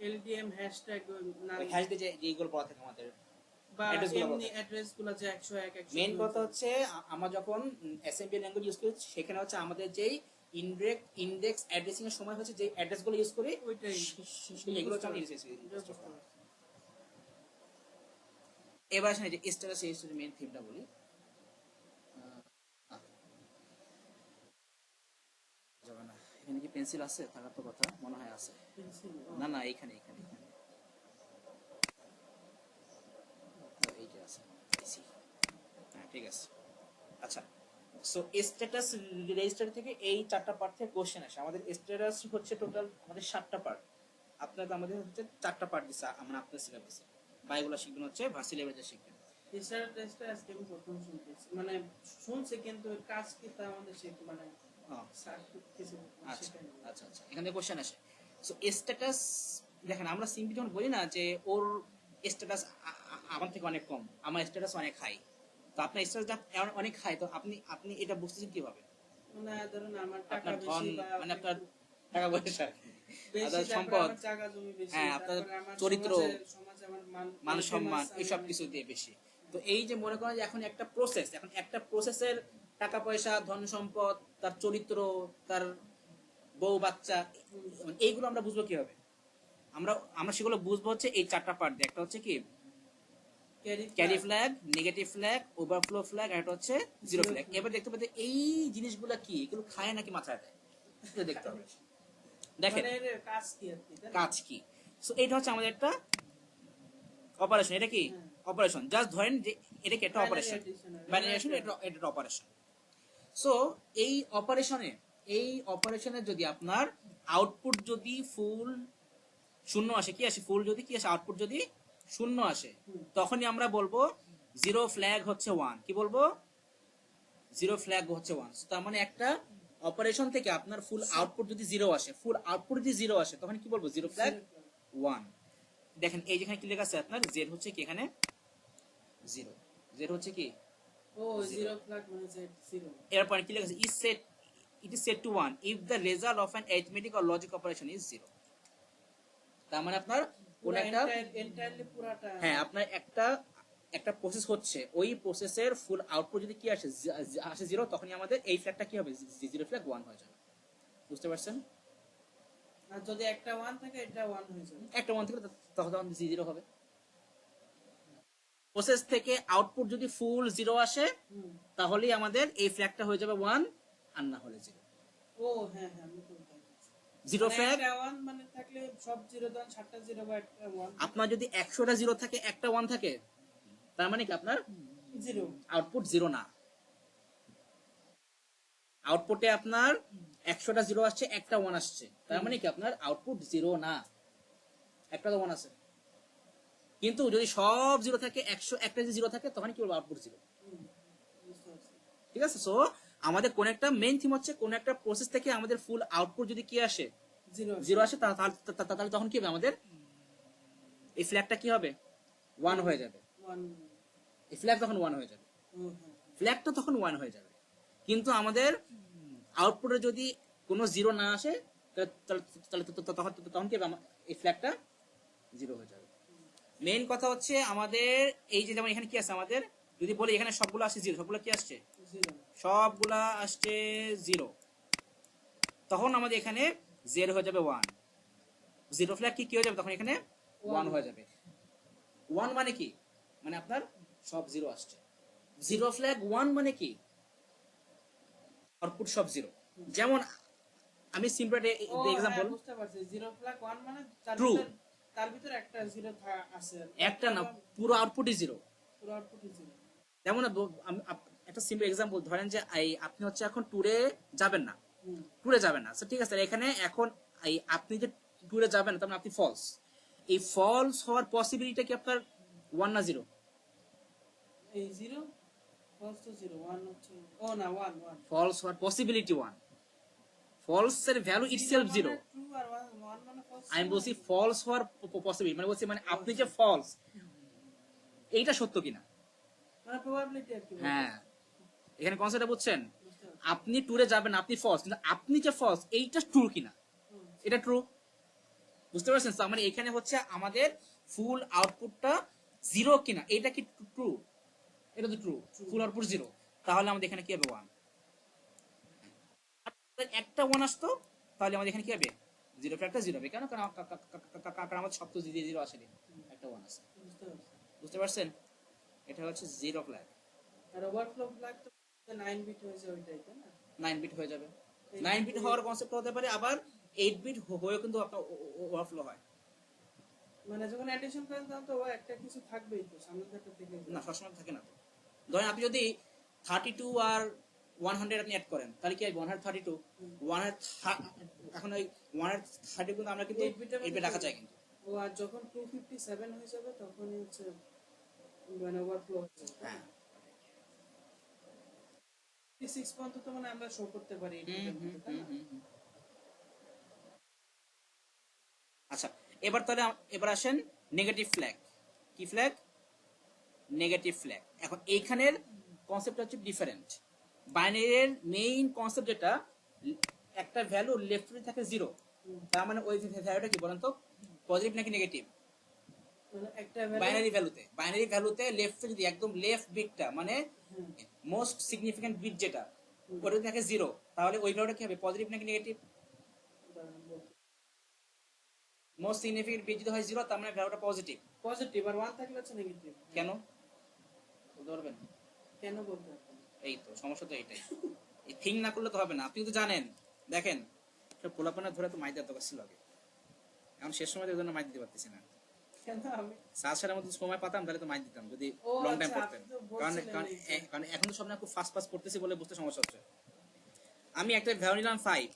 এলডিএম হ্যাশট্যাগ নাম ওই হ্যাশ দিয়ে যে এইগুলো পড়া থাকে আমাদের বা অ্যাড্রেস গুলো। এমনি অ্যাড্রেস গুলো যে 101 102 মেইন কথা হচ্ছে আমরা যখন অ্যাসেম্বলি ল্যাঙ্গুয়েজ ইউজ করি সেখানে হচ্ছে আমাদের যেই ইন্ডেক্স অ্যাড্রেসিং এর সময় হচ্ছে যে অ্যাড্রেস গুলো ইউজ করি ওইটাই এগুলো হচ্ছে আমরা এবার আসেন এই যে স্ট্যাটাস রেজিস্টারের মেইন থিমটা বলি। যাবে না, এখানে কি পেন্সিল আছে? থাকার তো কথা, মনে হয় আছে। না না, এইখানে এখানে এখানে এইটা আছে, হ্যাঁ ঠিক আছে। আচ্ছা, সো স্ট্যাটাস রেজিস্টার থেকে এই 4টা পার্ট থেকে কোশ্চেন আসে। আমাদের স্ট্যাটাস হচ্ছে টোটাল আমাদের 7টা পার্ট, আপনাদের আমাদের হচ্ছে 4টা পার্ট দিছে আমরা আপনাদের সিলেবাসে, বা এগুলো শিখবেন হচ্ছে ভার্সি লেভেলে শিখবেন। রিসার্চ টেস্টটা আজকে আমি প্রথম শুনতেছি, মানে শুনছি কিন্তু এর কাজ কি তা আমাদের শিখ মানে কিছু আচ্ছা আচ্ছা আচ্ছা, এখানে কোশ্চেন আসে। সো স্ট্যাটাস দেখেন, আমরা সিম্পলি যখন বলি না যে ওর স্ট্যাটাস আমার থেকে অনেক কম, আমার স্ট্যাটাস অনেক হাই, তো আপনার স্ট্যাটাস অনেক হাই, তো আপনি এটা বুঝতেছেন কিভাবে? মানে ধরুন আমার টাকা আপনার ধন, বেশি বা মানে আপনার টাকা পয়সা, বেশি, আপনার তারপরে সম্পদ, আমার জায়গা জমি বেশি, হ্যাঁ আপনার তারপরে আমার চরিত্র, সমাজে আমার মান সম্মান, এইসব কিছু দিয়ে বেশি। তো এই যে মনে করেন যে এখন একটা প্রসেসের টাকা পয়সা, ধন সম্পদ, তার চরিত্র, তার বউ বাচ্চা, এইগুলো আমরা বুঝবো কিভাবে? আমরা সেগুলো বুঝবো হচ্ছে এই 4টা পার্ট দিয়ে। একটা হচ্ছে কি carry flag, negative flag, overflow flag, আর একটা হচ্ছে জিরো ফ্ল্যাগ। এবার দেখতে পাচ্ছি এই জিনিসগুলো কি, এগুলো খায় নাকি মাথায় দেয়, এটা দেখতে হবে। দেখেন মানে এর কাজ কি আর কি, তাই না? কাজ কি। সো এটা হচ্ছে আমাদের একটা অপারেশন। এটা কি অপারেশন? জাস্ট ধরেন যে এটা কি একটা অপারেশন, বাইনারি অ্যাডিশন, এটা একটা অপারেশন। সো এই অপারেশনে যদি আপনার আউটপুট যদি ফুল শূন্য আসে, কি আসে ফুল, যদি কি আসে আউটপুট যদি শূন্য আসে, তখনই আমরা বলবো জিরো ফ্ল্যাগ হচ্ছে 1। কি বলবো? জিরো ফ্ল্যাগ হচ্ছে 1। তার মানে একটা অপারেশন থেকে আপনার ফুল আউটপুট যদি জিরো আসে, তখন কি বলবো? Zero flag 1। দেখেন এই যেখানে কি লেখা আছে আপনার, জেড হচ্ছে কি এখানে জিরো, জেড হচ্ছে কি ও জিরো ফ্ল্যাগ মানে জেড জিরো। এরপর কি লেখা আছে? it is set to 1 if the result of an arithmetic or logic operation is 0। তার মানে আপনার কোন একটা এন্টায়ারলি পুরাটা, হ্যাঁ আপনার একটা প্রসেস হচ্ছে, ওই প্রসেসের ফুল আউটপুট যদি কি আসে 0, তখনই আমাদের এই ফ্ল্যাগটা কি হবে? জিরো ফ্ল্যাগ 1 হয়ে যাবে। বুঝতে পারছেন? আর যদি একটা 1 থাকে এটা 1 হয়ে যাবে, একটা 1 থেকে তখন 0 হবে। প্রসেস থেকে আউটপুট যদি ফুল 0 আসে, তাহলেই আমাদের এই ফ্ল্যাগটা হয়ে যাবে 1, আর না হলে 0। ও হ্যাঁ হ্যাঁ, আমি তো জিরো ফ্ল্যাগ একটা 1 মানে থাকলে সব 0 দেন, 7টা 0 বা একটা 1। আপনার যদি 100টা 0 থাকে, একটা 1 থাকে, তার মানে কি আপনার 0 আউটপুট 0 না। আউটপুটে আপনার 100টা 0 আসছে, একটা 1 আসছে, তার মানে কি আপনার আউটপুট 0 না, একটা তো 1 আছে। কিন্তু যদি সব 0 থাকে, 101টা যদি 0 থাকে, তখন কি বলবো? আউটপুট 0। ঠিক আছে? সো আমাদের কোন একটা মেইন থিম হচ্ছে, কোন একটা প্রসেস থেকে আমাদের ফুল আউটপুট যদি কি আসে 0 আসে, তাহলে তখন কি হবে? আমাদের এই ফ্ল্যাগটা কি হবে? 1 হয়ে যাবে। এই ফ্ল্যাগ তখন 1 হয়ে যাবে, ফ্ল্যাগটা তখন 1 হয়ে যাবে। কিন্তু আমাদের আউটপুটে যদি কোনো 0 না আসে, তখন কি হবে? এই ফ্ল্যাগটা 0 হয়ে যাবে। মেইন কথা হচ্ছে আমাদের এই যে যেমন এখানে কি আছে আমাদের, যদি বলি এখানে সবগুলো আসছে জিরো, সবগুলো কি আসছে, জিরো। সবগুলা আসছে জিরো, তখন আমাদের এখানে জেরো হয়ে যাবে ওয়ান, জিরো ফ্ল্যাগ কি হয়ে যাবে তখন এখানে ওয়ান হয়ে যাবে। ওয়ান মানে কি, মানে আপনার সব জিরো আসছে। জিরো ফ্ল্যাগ ওয়ান মানে কি, আউটপুট সব জিরো। যেমন আমি সিম্পল ও এক্সাম্পল, হ্যাঁ, বুঝতে পারছি, জিরো ফ্ল্যাগ ওয়ান মানে True. তার ভিতরে একটা জিরো আছে, একটা না, পুরো আউটপুটই জিরো। পুরো আউটপুটই জিরো। যেমন একটা সিম্পল এক্সাম্পল ধরেন যে আপনি হচ্ছে এখন ট্যুরে যাবেন না, হুম। ট্যুরে যাবেন না, ঠিক আছে, এখানে এখন আপনি যে ট্যুরে যাবেন না তার মানে আপনি ফলস, এই ফলস হওয়ার পসিবিলিটি কি আপনার ওয়ান না জিরো? এই জিরো ফলস তো জিরো, ওয়ান হচ্ছে, ও না ওয়ান ওয়ান। ফলস হওয়ার পসিবিলিটি ওয়ান, ফলস এর ভ্যালু ইটসেলফ জিরো। ট্রু আর ওয়ান মানে ফলস। আমি বলছি ফলস হওয়ার পসিবিলিটি, মানে বলছি মানে আপনি যে ফলস এইটা সত্য কিনা। মানে প্রবাবিলিটি আর কি। হ্যাঁ, এখানে কনসেপ্টটা বুঝছেন, বুঝতে পারছি। আপনি ট্যুরে যাবেন আপনি ফলস, কিন্তু আপনি যে ফলস এইটা ট্রু কিনা, হুম। এটা ট্রু। বুঝতে পারছেন? তো মানে এখানে হচ্ছে আমাদের ফুল আউটপুটটা জিরো কিনা, এটা কি ট্রু, এটা তো ট্রু, ফুল আউটপুট জিরো, তাহলে আমাদের এখানে কি হবে ওয়ান। একটা ওয়ান আসতো তাহলে আমাদের এখানে কি হবে, জিরো ফ্ল্যাগটা জিরো হবে, কেন, কারণ আমাদের সব তো জিরো আসেনি, একটা ওয়ান আছে। বুঝতে পারছি। বুঝতে পারছেন? এটা হচ্ছে জিরো ফ্ল্যাগ। আর ওভারফ্লো ফ্ল্যাগ তো 9 বিট হয়েছে ওইটাই, তাই না? 9 বিট হয়ে যাবে। 9 বিট হওয়ার কনসেপ্ট হতে পারে, আবার 8 বিট হয়েও কিন্তু আপনার ওভারফ্লো হয়। মানে যখন অ্যাডিশন করেন তখন তো একটা কিছু থাকবেই, তো সামনে একটা থেকে না, সবসময় থাকে না তো। ধরেন আপনি যদি 32 আর 100 আপনি অ্যাড করেন তাহলে কি হয়, 132 এখন ওই 130 কিন্তু আমরা কিন্তু 8 বিটের 8 বিট রাখা যায় কিন্তু। ও আর যখন 257 হয়ে যাবে তখনই হচ্ছে মানে ওভারফ্লো হচ্ছে। হ্যাঁ, 6 পর্যন্ত তো মানে আমরা শো করতে পারি এই বিটের মধ্যে, তাই না? আচ্ছা, এবার তাহলে এবার আসেন নেগেটিভ ফ্ল্যাগ। কি ফ্ল্যাগ? Negative flag. এখন এইখানের কনসেপ্ট হচ্ছে ডিফারেন্ট। বাইনারির মেইন কনসেপ্ট যেটা, একটা ভ্যালু লেফটে থাকে জিরো, তার মানে ওই ভ্যালুটা কি বলেন তো, পজিটিভ নাকি নেগেটিভ? মানে একটা বাইনারি ভ্যালুতে লেফটে যদি একদম লেফট বিটটা মানে মোস্ট সিগনিফিকেন্ট বিট যেটা, ওটা যদি থাকে জিরো, তাহলে ওই ভ্যালুটা কি হবে, পজিটিভ নাকি নেগেটিভ? মোস্ট সিগনিফিকেন্ট বিট যদি হয় জিরো, তার মানে ভ্যালুটা পজিটিভ। পজিটিভ, আর 1 থাকলে হচ্ছে নেগেটিভ। কেন বলতে পারবেন? কেন বলতে পারবেন? এই তো সমস্যা, তো এইটাই। এই থিং না করলে তো হবে না, আপনি তো জানেন। দেখেন, সব পোলাপানা ধরে তো মাই দেওয়ার দরকার ছিল আগে, এখন শেষ সময় এই জন্য মাই দিতে পারতেছি না। কেন আমি সারার মতো সময় পাতাম তাহলে তো মাই দিতাম, যদি ও লং টাইম আচ্ছা, পড়তেন। আপনি তো কারণ বলছিলেন কারণ এই যে- কারণ এখন তো সব না খুব ফাস্ট ফাস্ট পড়তেছি বলে বুঝতে সমস্যা হচ্ছে। আমি একটা ভ্যালু নিলাম 5,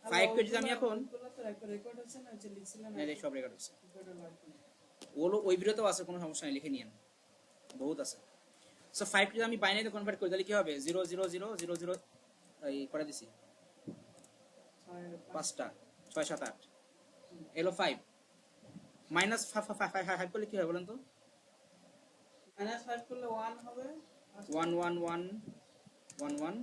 5 কে যদি আমি এখন ওইগুলো তো রেকর্ড হচ্ছে না, যে লিখছিলেন সব রেকর্ড হচ্ছে, রেকর্ডে লাগবে না। ওগুলো ওই ভিডিওতেও আছে, কোনো সমস্যা নেই, লিখে নিয়েন, বহুত আছে। সো 5 কে যদি আমি বাইনারিতে কনভার্ট করি তাহলে কি হবে, 0 0 0 0 0 এই করে দিছি, 5টা 6 7 8 এলো 5 মাইনাস 5 করলে কি হয় বলেন তো, -5 করলে 1 হবে। 1 1 1 1 1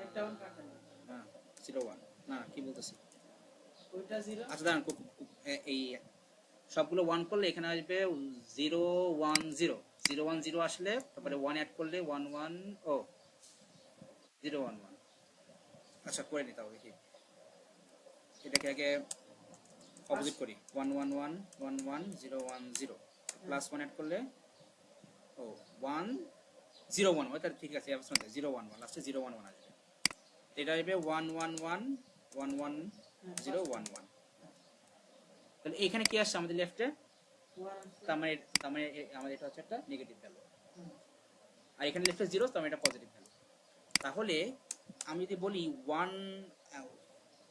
একটা 1 কাটা না, হ্যাঁ 0 1, না কি বলতেছি, ওইটা 0। আচ্ছা দাঁড়ান, এই সবগুলো 1 করলে এখানে আসবে 0 1 0, 0 1 0 আসলে তারপরে 1 অ্যাড করলে 1 1 ও 0 1 1। আচ্ছা করে নিতে হবে কি, এটাকে আগে অপোজিট করি, 1 1 1 1 1 0 1 0 প্লাস 1 অ্যাড করলে ও 1 0 1, ওটা ঠিক আছে, 0 1 1 লাস্টে 0 1 1 আসবে, এটা আসবে 1 1 1 1 1 0 1 1। তাহলে এখানে কি আসছে আমাদের লেফটে, তার মানে আমাদের এটা হচ্ছে একটা নেগেটিভ ভ্যালু, আর এখানে লেফটে জিরো, তার মানে এটা পজিটিভ ভ্যালু। তাহলে আমি যদি বলি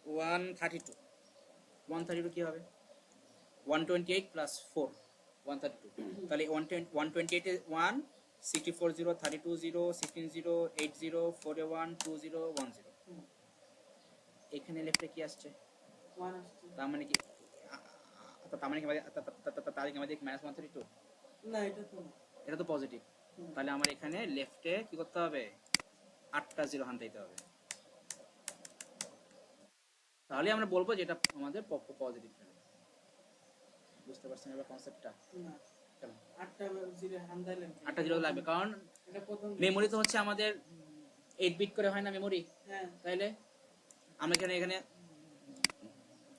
132 কি হবে, 128 প্লাস 4 132, তাহলে 128 এ 1 64 0 32 0 16 0 8 0 4 1 2 0 1 0, এখানে লেফটে কি আসছে, 1 আসছে। তার মানে কি, তার মানে কি আমাদের -132, না এটা তো না। এটা তো পজিটিভ, তাহলে আমার এখানে লেফটে কি করতে হবে, 8টা 0 হান্টাইতে হবে, তাহলে আমরা বলবো যে এটা আমাদের পজিটিভ ভ্যালু। বুঝতে পারছেন এবার কনসেপ্টটা? না কেন 8টা জিরো হান্দাইলেন 8টা জিরো লাগবে? কারণ এটা প্রথম মেমোরি তো হচ্ছে আমাদের 8 বিট করে হয় না মেমোরি, হ্যাঁ তাইলে আমরা এখানে এখানে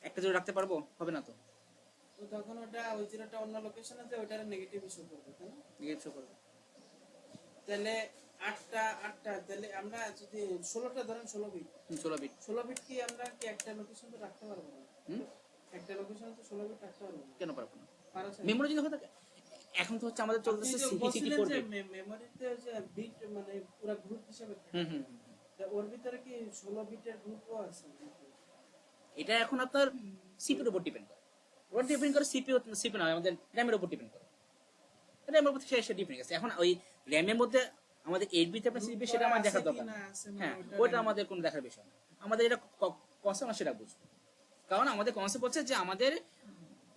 একটা জিরো রাখতে পারবো? হবে না তো, তো তখন ওটা ওই জিরোটা অন্য লোকেশনে যে ওটার নেগেটিভ শো করবে তাই না? নেগেটিভ শো করবে। তাহলে 8টা তাহলে আমরা যদি 16টা ধরেন 16 বিট 16 বিট। 16 বিট কি আমরা কি একটা লোকেশনে রাখতে পারবো না? হুম, একটা লোকেশনে তো 16 বিট রাখতে পারবো না। কেন পারবো না? পারা যায়? মেমোরি যদি হয়ে থাকে, এখন তো হচ্ছে আমাদের চলতেছে আপনি যে 64 বলছিলেন যে বিট। মেমোরিতে যে বিট মানে পুরো গ্রুপ হিসেবে থাকে হুম হুম হুম। তা ওর ভিতরে কি 16 বিটের গ্রুপও আছে নাকি? এটা এখন আপনার সিপির উপর ডিপেন্ড করে, ওর ডিপেন্ড করে সিপি না, আমাদের র্যামের উপর ডিপেন্ড করে, র্যামের উপর সে ডিপেন্ড আছে। এখন ওই র্যামের মধ্যে আমাদের 8 বিট আপনার সিপি সেটা আমার দেখার দরকার না। হ্যাঁ, ওটা আমাদের কোনো দেখার বিষয় না, আমাদের এটা কনসেপ্ট আমরা সেটা বুঝবো। কারণ আমাদের কনসেপ্ট হচ্ছে যে আমাদের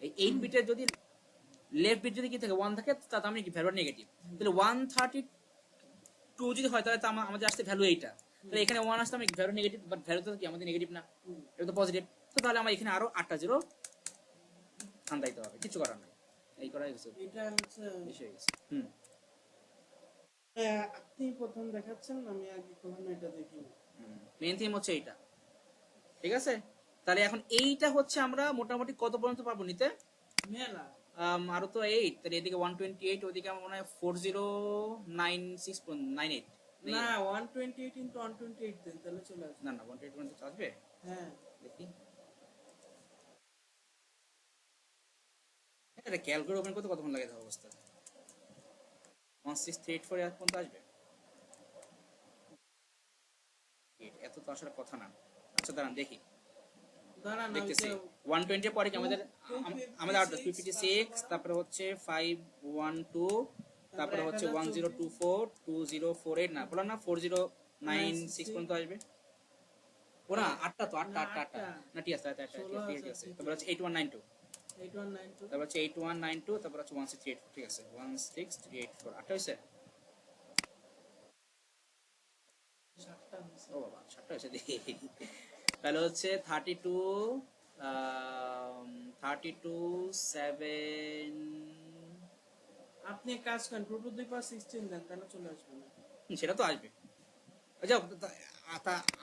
এই 8 বিটের যদি লেফট বিট যদি কি থাকে 1 থাকে, তাতে আমি কি ভ্যালু নেগেটিভ, তাহলে 132 যদি হয় তাহলে তো আমাদের আসছে ভ্যালু এইটা, তাহলে এখানে 1 আসতে আমি ভ্যালু নেগেটিভ, বাট ভ্যালু তো কি আমাদের নেগেটিভ না, এটা তো পজিটিভ। তো তাহলে আমার এখানে আরো 8টা জিরো আন্দাইতে হবে, কিছু করার নাই, এই করাই হচ্ছে এটা হচ্ছে বিষয় হয়ে গেছে। হুম, আপনি প্রথম দেখাচ্ছেন আমি আগে কখনো এটা দেখিনি। মেইন থিম হচ্ছে এইটা, ঠিক আছে? তাহলে এখন এইটা হচ্ছে আমরা মোটামুটি কত পর্যন্ত পারবো নিতে? মেলা আরো তো 8, তাহলে এদিকে 128, ওদিকে আমার মনে হয় 4096.98। না 128 ইনটু 128 দেন তাহলে চলে আসবে। না না 128 পর্যন্ত আসবে, হ্যাঁ দেখি। এটা ক্যালকুলেটর ওপেন করতে কতক্ষণ লাগে তার অবস্থা? 16384 এর পর্যন্ত আসবে? এত তো আসার কথা না। আচ্ছা দাঁড়ান দেখি, দাঁড়ান দেখতেছি 120 এর পরে কি আমাদের আমাদের 256, তারপরে হচ্ছে 512, তারপরে হচ্ছে 1024, 2048, না বললাম না 4096 পর্যন্ত আসবে। ওরা 8টা তো 8টা না, ঠিক আছে, ঠিক আছে। তারপর হচ্ছে 8192, 8192 তারপর হচ্ছে 8192, তারপর হচ্ছে 16384, ঠিক আছে 16384, 8টা হয়েছে। 7টা হয়েছে। ও বাবা 7টা হয়েছে, দেখি। তাহলে হচ্ছে 32 7। আপনি এক কাজ করেন 2 টু দি পাওয়ার 16 দেন তাহলে চলে আসবে না। সেটা তো আসবে। আচ্ছা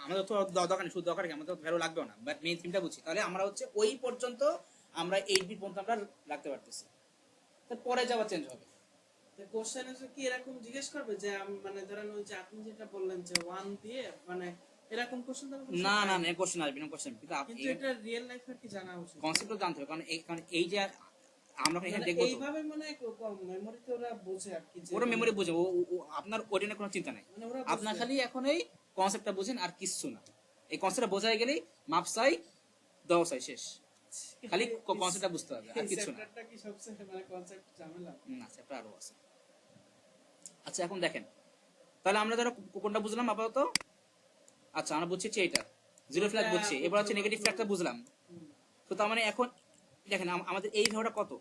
আমাদের তো দরকার নেই, শুধু দরকার কি, আমাদের ভ্যালু লাগবেও না, বাট মেইন থিমটা বুঝি। তাহলে আমরা হচ্ছে ওই পর্যন্ত আমরা 8 বিট পর্যন্ত আমরা রাখতে পারতেছি, তারপরে যাওয়া চেঞ্জ হবে। তো কোশ্চেন এসে কি এরকম জিজ্ঞেস করবে যে মানে ধরেন ওই যে আপনি যেটা বললেন যে 1 দিয়ে মানে এরকম কোশ্চেন না না না, কোশ্চেন আসবে না, কোশ্চেন কিন্তু কিন্তু এটা রিয়েল লাইফে কি জানা উচিত কনসেপ্টও জানতে হবে। কারণ এই যে আমরা এখানে মানে দেখবো তো, এইভাবে মানে মেমোরিতে ওরা বোঝে আর কি যে ওরা মেমোরি বুঝে, আপনার ওইটা নিয়ে কোনো চিন্তা নাই, মানে ওরা আপনার খালি এখন এই কনসেপ্টটা বুঝেন আর কিচ্ছু না। এই কনসেপ্টটা বোঝাই গেলেই মাপসাই দশাই শেষ, খালি কনসেপ্টটা বুঝতে হবে আর কিছু না। চ্যাপ্টারটা কি সবচেয়ে মানে কনসেপ্ট ঝামেলা না চ্যাপ্টার আরো আছে। আচ্ছা এখন দেখেন, তাহলে আমরা ধরো কোনটা বুঝলাম আপাতত? আচ্ছা আমরা বুঝছি এইটা জিরো ফ্ল্যাগ বুঝছি, এবার হচ্ছে নেগেটিভ ফ্ল্যাগটা বুঝলাম। তো তার মানে এখন দেখেন আমাদের এই ভ্যালুটা কত,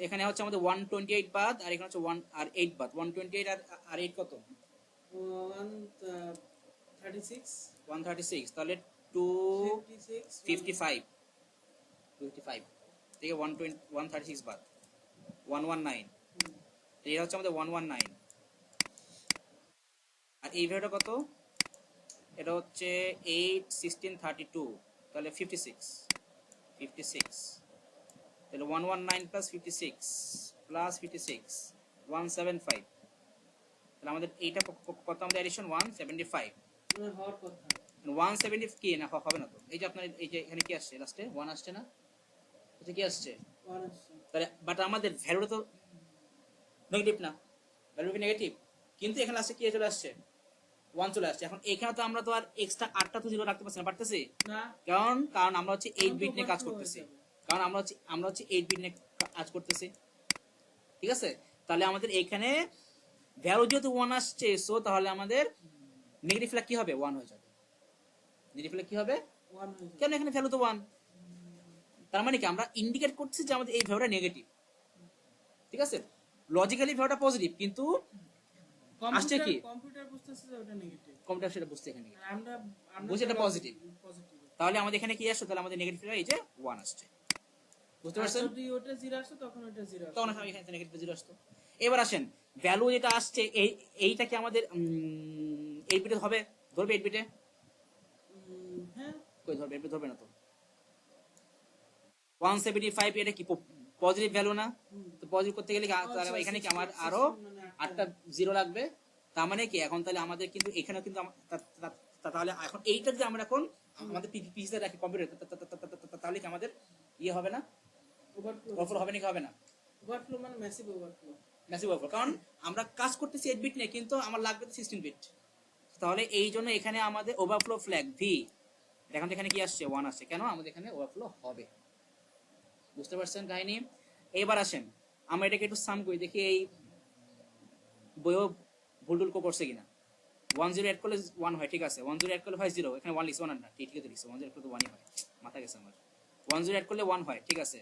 এখানে হচ্ছে আমাদের 128 বাদ, আর এখানে হচ্ছে 1 আর 8 বাদ, 128 আর 8 কত? 136 136, তাহলে 255 থেকে 136 বাদ 119, এটা হচ্ছে আমাদের 119। আর এই ভ্যালুটা কত? এটা হচ্ছে 8 16 32, তাহলে 56 তাহলে 119 প্লাস 56 প্লাস 56 175, তাহলে আমাদের এইটা কত? আমাদের এডিশন 175, মানে হওয়ার কথা 170 কি না হবে না তো। এই যে আপনার এই যে এখানে কি আসছে লাস্টে 1 আসছে না, এটা কি আসছে? 1 আসছে তাহলে বাট আমাদের ভ্যালুটা তো নেগেটিভ না, ভ্যালু কি নেগেটিভ, কিন্তু এখানে আসছে কি চলে আসছে 1 চলে আসছে। এখন এখানে তো আমরা তো আর এক্সট্রা 8টা তো জিরো রাখতে পারছি না, পারতেছি? না কারণ আমরা হচ্ছে 8 বিট নিয়ে কাজ করতেছি, কারণ আমরা হচ্ছে 8 বিট নিয়ে কাজ করতেছি, ঠিক আছে? তাহলে আমাদের এখানে ভ্যালু যেহেতু 1 আসছে, সো তাহলে আমাদের নেগেটিভ ফ্ল্যাগ কি হবে? 1 হয়ে যাবে। নেগেটিভ ফ্ল্যাগ কি হবে? 1 হয়ে যাবে কেন এখানে ভ্যালু তো 1, তার মানে কি আমরা ইন্ডিকেট করছি যে আমাদের এই ভ্যালুটা নেগেটিভ, ঠিক আছে? লজিক্যালি ভ্যালুটা পজিটিভ, কিন্তু আসছে কি কম্পিউটার বুঝতেছে যে ওটা নেগেটিভ কম্পিউটার সেটা বুঝতে এখানে কি আমরা বুঝে এটা পজিটিভ, পজিটিভ তাহলে আমাদের এখানে কি আসছে? তাহলে আমাদের নেগেটিভ ফ্ল্যাগ এই যে 1 আসছে। বুঝতে আর পারছেন? যদি ওটা 0 আসে তখন ওটা 0 আসে। তখন আমি এখানে নেগেটিভ 0 আসতো। এবার আসেন ভ্যালু যেটা আসছে এইটা কি আমাদের 8 বিটে হবে? ধরবে 8 বিটে? হ্যাঁ। কই ধরবে? 8 বিটে ধরবে না তো। 175 এটা কি পজিটিভ ভ্যালু না? হুম। তো পজিটিভ করতে গেলে কি আচ্ছা, এখানে কি আমার 16 আরো মানে 8টা জিরো লাগবে। তার মানে কি এখন তাহলে আমাদের কিন্তু এখানেও কিন্তু তাহলে এখন এইটা যদি আমরা এখন আমাদের পিসিতে রাখি কম্পিউটার, তাহলে কি আমাদের ইয়ে হবে না? ওভারফ্লো হবে নাকি হবে না? ওভারফ্লো মানে ম্যাসিভ ওভারফ্লো। ম্যাসিভ ওভারফ্লো, কারণ আমরা কাজ করতেছি 8 বিট নিয়ে, কিন্তু আমার লাগবে 16 বিট। তাহলে এই জন্য এখানে আমাদের ওভারফ্লো ফ্ল্যাগ ভি, এখন এখানে কি আসছে? 1 আসছে। কেন? আমাদের এখানে ওভারফ্লো হবে। বুঝতে পারছেন কাহিনী? এবার আসেন আমরা এটাকে একটু সাম করি, দেখি এই বইও ভুল টুল করছে কিনা। 10 অ্যাড করলে 1 হয়, ঠিক আছে। 10 অ্যাড করলে হয় 0, এখানে 1 লিখছে, 1 না, ঠিক আছে লিখছে। 10 অ্যাড করলে 1ই হয়, মাথা গেছে আমার। 10 অ্যাড করলে 1 হয়, ঠিক আছে।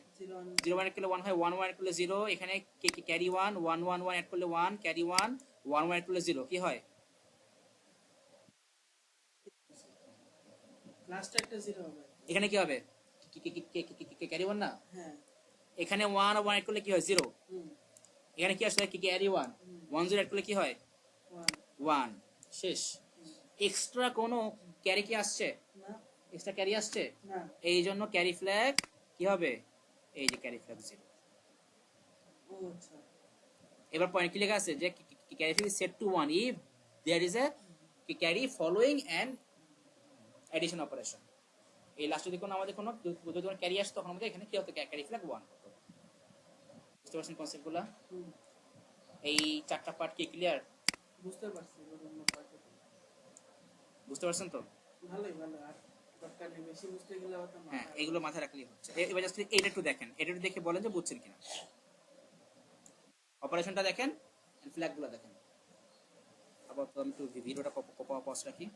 0 অ্যাড করলে 1 হয়, 1 অ্যাড করলে 0, এখানে ক্যারি 1, 1 1 1 অ্যাড করলে 1, ক্যারি 1, 1 অ্যাড করলে 0, কি হয়? লাস্টে একটা 0 হবে। এখানে কি হবে? ক্যারি 1 না? হ্যাঁ। এখানে 1 1 অ্যাড করলে কি হয়? 0। হুম। এখানে কি আসলে ক্যারি 1, 1 0 অ্যাড করলে কি হয়? 1 1। শেষ। এক্সট্রা কোনো ক্যারি কি আসছে? না। এক্সট্রা ক্যারি আসছে? না। এই জন্য ক্যারি ফ্ল্যাগ কি হবে? এই যে ক্যারি ফ্ল্যাগ 0। ও আচ্ছা। এবার পয়েন্ট কি লেখা আছে যে carry flag set to 1 if there is a carry following an addition operation. এই লাস্টে যদি কোনো আমাদের কোনো যদি ক্যারি আসে, তখন আমাদের এখানে কি হতো? ক্যারি ফ্ল্যাগ 1 হতো। বুঝতে পারছেন কনসেপ্টগুলো? হুম। এই চারটা পার্ট কি ক্লিয়ার? বুঝতে পারছি। অন্য পার্টে বুঝতে পারছেন তো? ভালোই ভালো। আর দরকার নেই, বেশি বুঝতে গেলে আবার তো হ্যাঁ, মাথা এগুলো মাথায় রাখলেই হচ্ছে। এবার জাস্ট এটা একটু দেখেন, এটা একটু দেখে বলেন যে বুঝছেন কিনা। অপারেশনটা দেখেন, ফ্ল্যাগগুলো দেখেন। আবার তো আমি একটু ভিডিওটা পজ রাখি।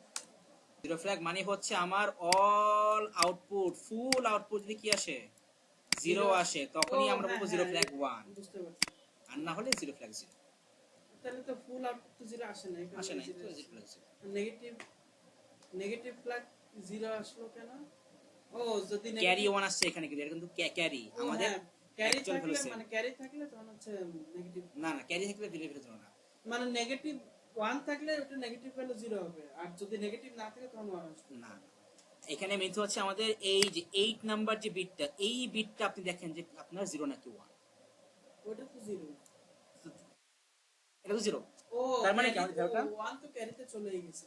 জিরো ফ্ল্যাগ মানে হচ্ছে আমার অল আউটপুট, ফুল আউটপুট যদি কি আসে? 0 আসে, তখনই আমরা বলবো জিরো ফ্ল্যাগ 1, বুঝতে পারছি। আর না হলে জিরো ফ্ল্যাগ 0 তাহলে তো ফুল আউটপুট তো 0 আসে না, এখানে আসে না। 0 তো আসে। Zero flag 0। Negative negative flag 0 আসলো কেন? ও যদি ক্যারি নেগেটিভ 1 আসছে এখানে, কিন্তু এটা কিন্তু ক্যারি আমাদের আমাদের ক্যারি অ্যাকচুয়াল ভ্যালু থাকলে সেম। মানে ক্যারি থাকলে তখন হচ্ছে নেগেটিভ, না না, ক্যারি থাকলে জিরো ফ্ল্যাগ 0 না। মানে নেগেটিভ 1 থাকলে ওটা নেগেটিভ ভ্যালু 0 হবে, আর যদি নেগেটিভ না থাকে তখন 1 আসবে। না না, এখানে মেথ হচ্ছে আমাদের এই যে 8 নাম্বার যে বিটটা, এই বিটটা আপনি দেখেন যে আপনার 0 নাকি 1। ওটা তো 0। এটা তো 0। ও তার মানে কি আমাদের ভ্যালুটা, 1 তো ক্যারিতে চলেই গেছে,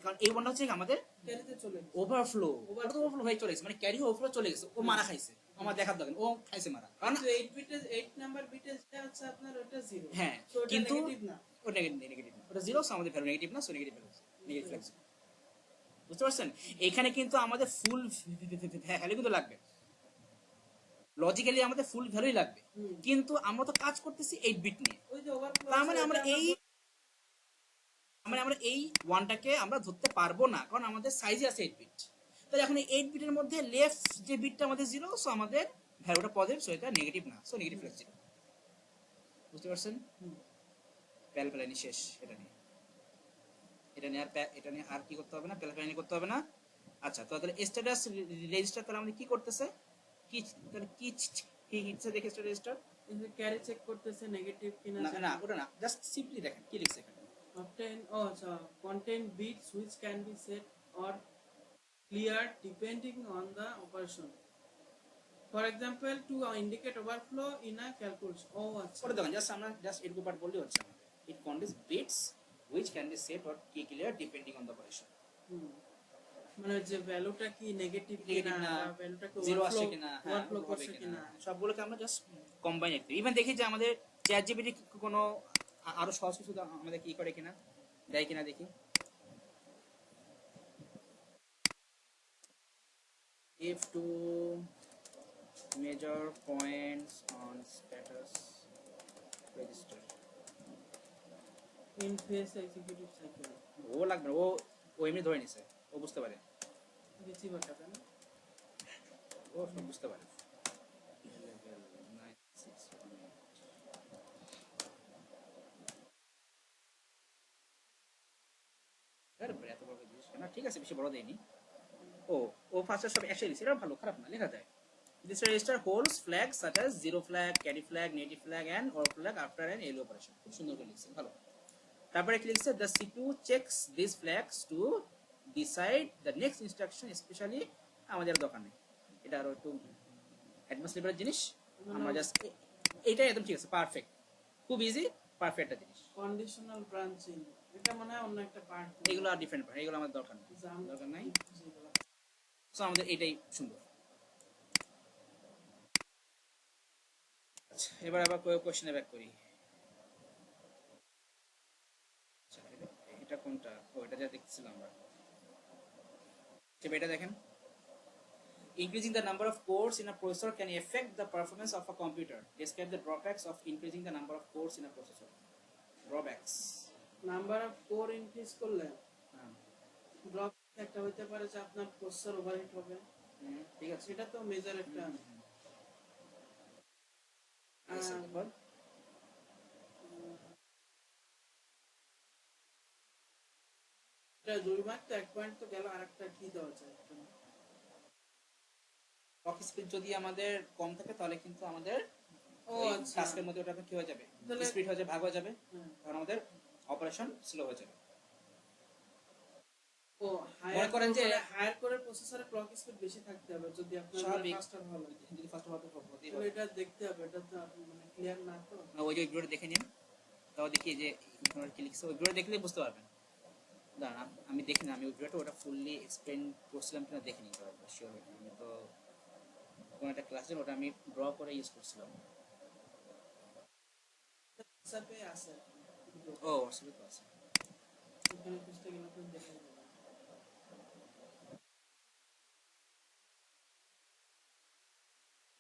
কারণ এই ওয়ানটা হচ্ছে আমাদের ক্যারিতে চলে গেছে। ওভারফ্লো, ওভারফ্লো হয়ে চলে গেছে, মানে ক্যারি ওভারফ্লো চলে গেছে, ও মারা খাইছে। আমার দেখার দরকার নেই, ও খাইছে মারা, কারণ কিন্তু 8 বিটে 8 নাম্বার বিটে যেটা হচ্ছে আপনার ওটা 0। হ্যাঁ, তো ওটা কিন্তু নেগেটিভ না। ওটা নেগেটিভ না, ওটা 0, সো আমাদের ভ্যালু নেগেটিভ না, so negative value, negative flag 0। বুঝতে পারছেন? এখানে কিন্তু আমাদের ফুল ভ্যালু কিন্তু লাগবে, লজিক্যালি আমাদের ফুল ভ্যালুই লাগবে, হুম। কিন্তু আমরা তো কাজ করতেছি 8 বিট নিয়ে। ওই যে ওভারফ্লো তার মানে আমরা এই ওয়ানটাকে আমরা ধরতে পারবো না, কারণ আমাদের সাইজে আছে 8 বিট। তাহলে এখন এই 8 বিটের মধ্যে লেফট যে বিটটা আমাদের 0, সো আমাদের ভ্যালুটা পজিটিভ, সো এটা নেগেটিভ না, সো নেগেটিভ ফ্ল্যাগ 0। বুঝতে পারছেন? প্যালপ্যালানি শেষ। এটা নিয়ে আর কি করতে হবে না, প্যালপ্যালানি করতে হবে না। আচ্ছা, তো তাহলে স্ট্যাটাস রেজিস্টার তাহলে আমাদের কি করতেছে? কি তাহলে কি হিটছে দেখে স্ট্যাটাস রেজিস্টার? ক্যারি চেক করতেছে নেগেটিভ কিনা। না না, ওটা না, জাস্ট সিম্পলি দেখেন কি লিখছে এখানে। obtain আচ্ছা contain bits which can be set or cleared depending on the operation, for example to indicate overflow in a calculation. আচ্ছা, ওটা দেখেন, জাস্ট আমরা জাস্ট এটুকু পার্ট বললেই হচ্ছে আমাদের। It contains bits which can be set or cleared depending on the operation. মানে যে ভ্যালুটা কি নেগেটিভ নেগেটিভ কিনা না, বা ভ্যালুটা কি জিরো আসছে কিনা, ওভারফ্লো হবে করছে কিনা, কিনা। সবগুলোকে আমরা জাস্ট কম্বাইন করি। ইভেন দেখি যে আমাদের চ্যাট জিপিটি কোনো আরো সহজ কিছু আমাদের কি করে কিনা, দেয় কিনা দেখি। if to measure points on status register, in phase executive cycle ও লাগবে না, ও এমনি ধরে নিছে, ও বুঝতে পারে, রিসিভার টাকা না। ও সব বুঝতে পারে। Level 9618 এত বড় জিনিস না, ঠিক আছে, বেশি বড় দেয়নি। ও ফার্স্টে সব একসাথে দিছে, এটা ভালো, খারাপ না, লেখা যায়। This register holds flags such as zero flag, carry flag, native flag and or flag after an ALU operation. খুব সুন্দর করে লিখছে, ভালো। তারপরে কি লিখছে, the CPU checks these flags to decide the next instruction, especially আমাদের দরকার নেই, এটা আরো একটু অ্যাডভান্স লেভেলের জিনিস, আমরা জাস্ট এইটাই একদম ঠিক আছে, পারফেক্ট, খুব ইজি, পারফেক্ট একটা জিনিস। কন্ডিশনাল ব্রাঞ্চিং, এটা মনে হয় অন্য একটা পার্ট। এগুলো আর ডিফারেন্ট পার্ট, এগুলো আমাদের দরকার নেই, দরকার নাই। সো আমাদের এটাই সুন্দর। আচ্ছা, এবার আবার কোশ্চেনে ব্যাক করি। আচ্ছা, এটা কোনটা? ও, এটা যা দেখছিলাম আমরা। এটা দেখেন, increasing the number of cores in a processor can affect the performance of a computer. Describe the drawbacks of increasing the number of cores in a processor. Drawbacks. Number of core increase করলে হ্যাঁ, drop একটা হইতে পারে যে আপনার processor overheat হবে, ঠিক আছে। সেটা তো মেজর একটা। তারপর এটা 2 মার্ক তো 1 পয়েন্ট তো গেল, আরেকটা কি দেওয়া যায়? ক্লক স্পিড যদি আমাদের কম থাকে তাহলে কিন্তু আমাদের ও আচ্ছা, টাস্কের মধ্যে ওটা কি হয়ে যাবে, তাহলে- স্পিড হয়ে যাবে, ভাগ হয়ে যাবে, হ্যাঁ। তখন আমাদের অপারেশন স্লো হয়ে যাবে। ও মনে করেন যে হায়ার করে প্রসেসরে ক্লক স্পিড বেশি থাকতে হবে যদি আপনার স্বাভাবিক, ফাস্টার ভালো লাগে। যদি ফার্স্ট হতে হতেই তো হবে। এটা দেখতে হবে, এটা তো মানে ক্লিয়ার না তো। ওই যে ভিডিওটা দেখে নিন, তাও দেখি যে এখানে কি লিখছে, ওই ভিডিও দেখলেই বুঝতে পারবেন। দাঁড়ান, আমি দেখি না, আমি ওই ভিডিওটা ওটা ফুললি এক্সপ্লেন করছিলাম কিনা দেখে নিতে পারবো, শিওর হই না। আমি তো কোনো একটা ক্লাসে ওটা আমি ড্র করে ইউজ করছিলাম। হোয়াটসঅ্যাপে আছে, ও, হোয়াটসঅ্যাপে তো আছে। এখানে খুঁজতে গেলে আপনি দেখে নেবেন।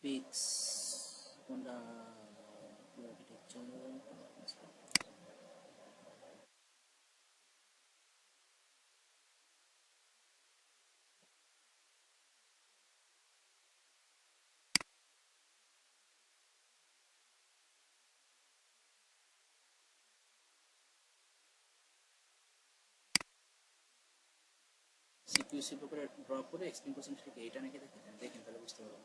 পিক্স কোনটা আর্কিটেকচার, সিপিইউ সিপিইউ করে ড্র করে এক্সপ্লেন করছেন, সেটা কি এটা নাকি দেখেন, দেখেন তাহলে বুঝতে পারবেন।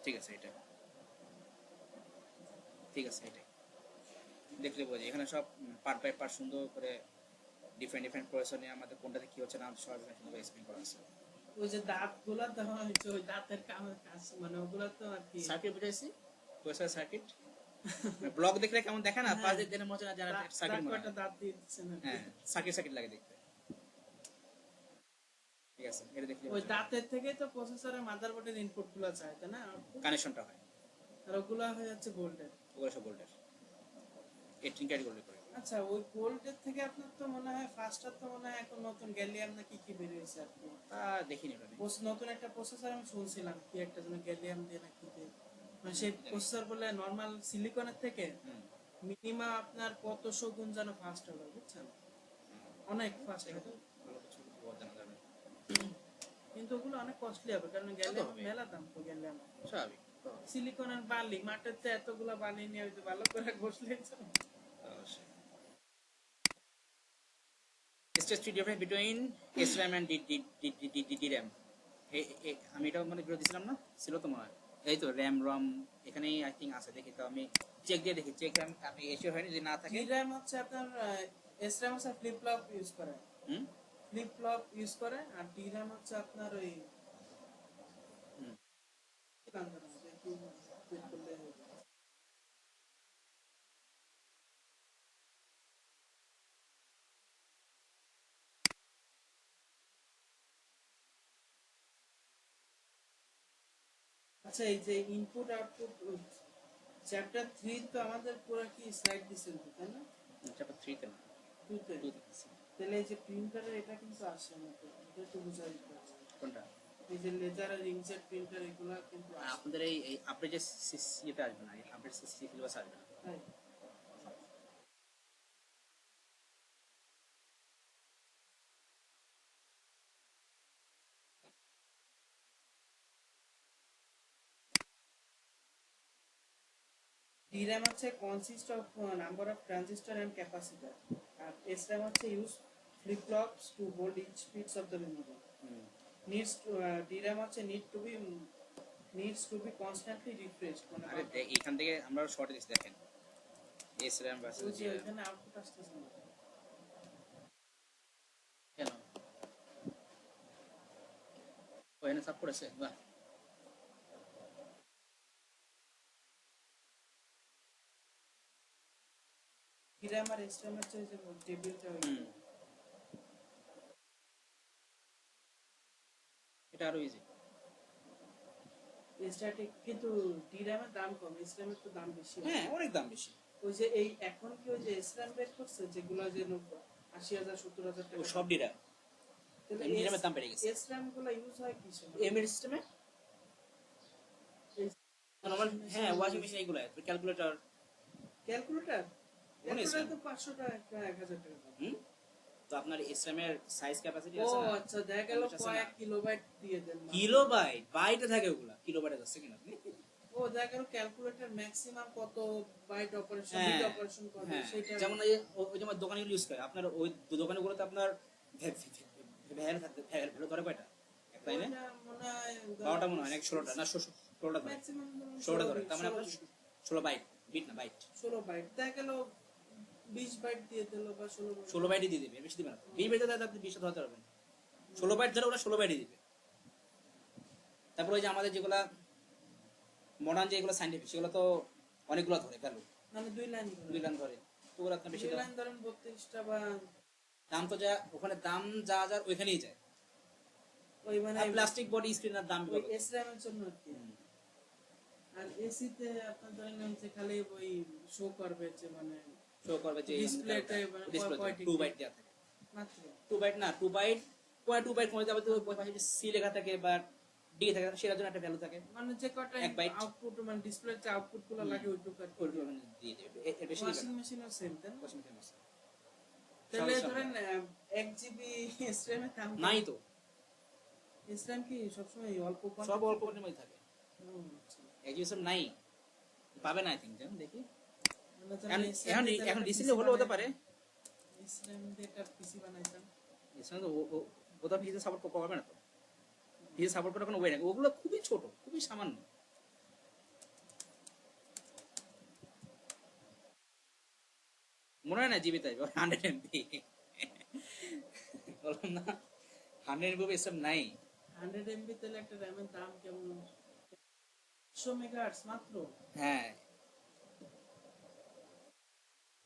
ঠিক আছে, এটা ঠিক আছে, এটাই দেখলে বোঝা যায়। এখানে সব পার্ট বাই পার্ট সুন্দর করে ডিফারেন্ট ডিফারেন্ট প্রসেসর নিয়ে আমাদের কোনটাতে কি হচ্ছে না সব সুন্দর এক্সপ্লেন করা আছে। ওই যে দাঁত গুলা দেওয়া হয়েছে, ওই দাঁতের কাজ মানে ওগুলা তো আর কি সার্কিট বুঝাইছি, প্রসেসর সার্কিট, ব্লক দেখলে কেমন দেখে না, পাঁচ দিনের মধ্যে না জানা সার্কিট মনে হয়। দাঁত দিয়ে দিচ্ছে না। হ্যাঁ, সার্কিট সার্কিট লাগে দেখতে। ঠিক আছে, এটা দেখলে ওই দাঁতের থেকেই তো প্রসেসরের মাদারবোর্ডের ইনপুট গুলা চায়, তাই না? কানেকশনটা হয়, আর ওগুলা হয়ে যাচ্ছে গোল্ডের। ওগুলো সব গোল্ডের, 18 ক্যারেট গোল্ডের করে। আচ্ছা, ওই গোল্ডের থেকে আপনার তো মনে হয় ফাস্টার তো মনে হয় এখন নতুন গ্যালিয়াম না কি কি বের হয়েছে আর কি। দেখিনি ওটা নিয়ে। নতুন একটা প্রসেসর আমি শুনছিলাম কি একটা যেন গ্যালিয়াম দিয়ে না কি দিয়ে, মানে সেই প্রসেসর বলে নরমাল সিলিকনের থেকে মিনিমাম আপনার কতশো গুণ যেন ফাস্ট হবে, বুঝছেন? অনেক ফাস্ট হবে, ভালো কিছু জানা যাবে, কিন্তু ওগুলো অনেক কস্টলি হবে কারণ গ্যালিয়াম মেলা দাম তো গ্যালিয়াম। স্বাভাবিক। সিলিকনের বালি, মাঠের তো এতগুলা বালি নিয়ে ওই যে ভালো করে ঘষলে Stage 3 difference between SRAM and DRAM. আমি এটা মানে ভিডিও দিছিলাম না, ছিল তো মনে হয়। এই তো র্যাম রম এখানেই আই থিঙ্ক আছে, দেখি তো আমি চেক দিয়ে দেখি, চেক আমি এসে হয়নি যদি না থাকে। DRAM হচ্ছে আপনার SRAM হচ্ছে ফ্লিপ ফ্লপ ইউজ করে, ফ্লিপ ফ্লপ ইউজ করে, আর DRAM হচ্ছে আপনার ওই আচ্ছা, এই যে ইনপুট আউটপুট চ্যাপ্টার 3 তো আমাদের পুরো কি স্লাইড দিছেন তো, তাই না? চ্যাপ্টার 3 তে না, 2 তে। 2 তে আছে। তাহলে এই যে প্রিন্টারে এটা কিন্তু আসে না, তো এটা একটু বুঝাই দিতে হবে। কোনটা? এই যে লেজার আর ইনজেট প্রিন্টার এগুলা কিন্তু আসে। আপনাদের এই আপডেট যে ইয়েটা আসবে না, আপডেট সিলেবাস আসবে না। তাই DRAM হচ্ছে consist of number of transistor and capacitor, R SRAM হচ্ছে use flip flops to hold each bits of the memory. Needs to, DRAM হচ্ছে needs to be constantly refreshed, মানে আরে এখান থেকে আমরা শর্টে দিচ্ছি দেখেন SRAM ভার্সেস বুঝছি, DRAM এখানে আউটপুট আসতেছে না। কেন ওখানে সাপ করেছে বাহ DRAM আর SRAM হচ্ছে যে টেবিলটা এটা আরো ইজি স্ট্যাটিক, কিন্তু DRAM এর দাম কম, SRAM এর তো দাম বেশি। হ্যাঁ অনেক দাম বেশি ওই যে এই এখন কি ওই যে SRAM বের করছে যেগুলো যে 80,000 70,000 ও টাকা, সব ডিরা তাহলে DRAM এর দাম বেড়ে গেছে SRAM গুলো ইউজ হয় কিসে? এমবেডেড সিস্টেমে নরমাল হ্যাঁ ওয়াশিং মেশিন এইগুলো ক্যালকুলেটর ক্যালকুলেটর কোন SRAM? তো 500 টাকা 1000 টাকা দাম। তো আপনার SRAM এর সাইজ ক্যাপাসিটি ও আছে না আচ্ছা, দেখা গেল কয়েক কিলোবাইট দিয়ে দেন। কিলোবাইট বাইটে থাকে ওগুলা কিলোবাইটে যাচ্ছে কিনা আপনি ও দেখা গেল ক্যালকুলেটর ম্যাক্সিমাম কত বাইট অপারেশন হ্যাঁ, বিট অপারেশন করে হ্যাঁ সেটা। যেমন ওই যেমন দোকানগুলো ইউজ করে আপনার ওই দোকানগুলোতে আপনার ভ্যালু ধরে কয়টা তাই না ওইটা মনে হয় 12টা মনে হয় নাকি 16টা না 16টা ধরে ম্যাক্সিমাম 16টা ধরে তার মানে আপনার 16 বাইট বিট না বাইট 16 বাইট, দেখা গেল 20 বাইট দিয়ে দিল বা 16 বাইট। 16 বাইটই দিয়ে দিবে বেশি দিবে না 20 বাইটে আপনি 20 ধরতে পারবেন 16 বাইট ধরে ওরা 16 বাইটই দিবে তারপর ওই যে আমাদের যেগুলা মডার্ন যেগুলো সাইন্টিফিক সেগুলো তো অনেকগুলো ধরে ভ্যালু মানে 2 লাইন 2 লাইন ধরে তো ওগুলো আপনার বেশি 2 দাম লাইন ধরেন 32টা বা দাম তো যা ওখানে দাম যা যা ওইখানেই যায় ওই মানে আর প্লাস্টিক বডি স্ক্রিনের দাম ওই SRAM এর জন্য আর কি। আর এসি তে আপনার ধরেন হচ্ছে খালি ওই শো করবে যে মানে শো করবে যে ডিসপ্লেতে মানে ডিসপ্লে কয়টি 2 বাইট দেওয়া থাকে মাত্র 2 বাইট না 2 বাইট কয় 2 বাইট কোন যাবে তো ওই পাশে সি লেখা থাকে বা ডি থাকে সেটার জন্য একটা ভ্যালু থাকে মানে যে কয়টা এক বাইট। আউটপুট মানে ডিসপ্লেতে আউটপুট গুলো লাগে ওইটুকু আর কি। ওই দিয়ে দেবে এর বেশি দিবে ওয়াশিং না মেশিনও সেম তাই না? ওয়াশিং মেশিন আছে তাহলে সব ধরেন 1 GB SRAM এর দাম নাই তো SRAM কি সবসময় অল্প সব অল্প কোয়ান্টিটির মধ্যে থাকে এক্সিবিশন নাই পাবে না আই থিংক জান দেখি এখন রিসেন্টলি হলো হতে পারে SRAM দিয়ে একটা পিসি বানাইতাম। এছাড়া তো ওটা ভিজে সাপোর্ট করবে না তো ভিজে সাপোর্ট করার কোনো ওয়ে নেই ওগুলো খুবই ছোট খুবই সামান্য মনে হয় না জিবি তাই 100 MB বললাম না 100 MB এসব নাই 100 MB তাহলে একটা র্যামের দাম কেমন? 100 মেগাহার্টজ মাত্র। হ্যাঁ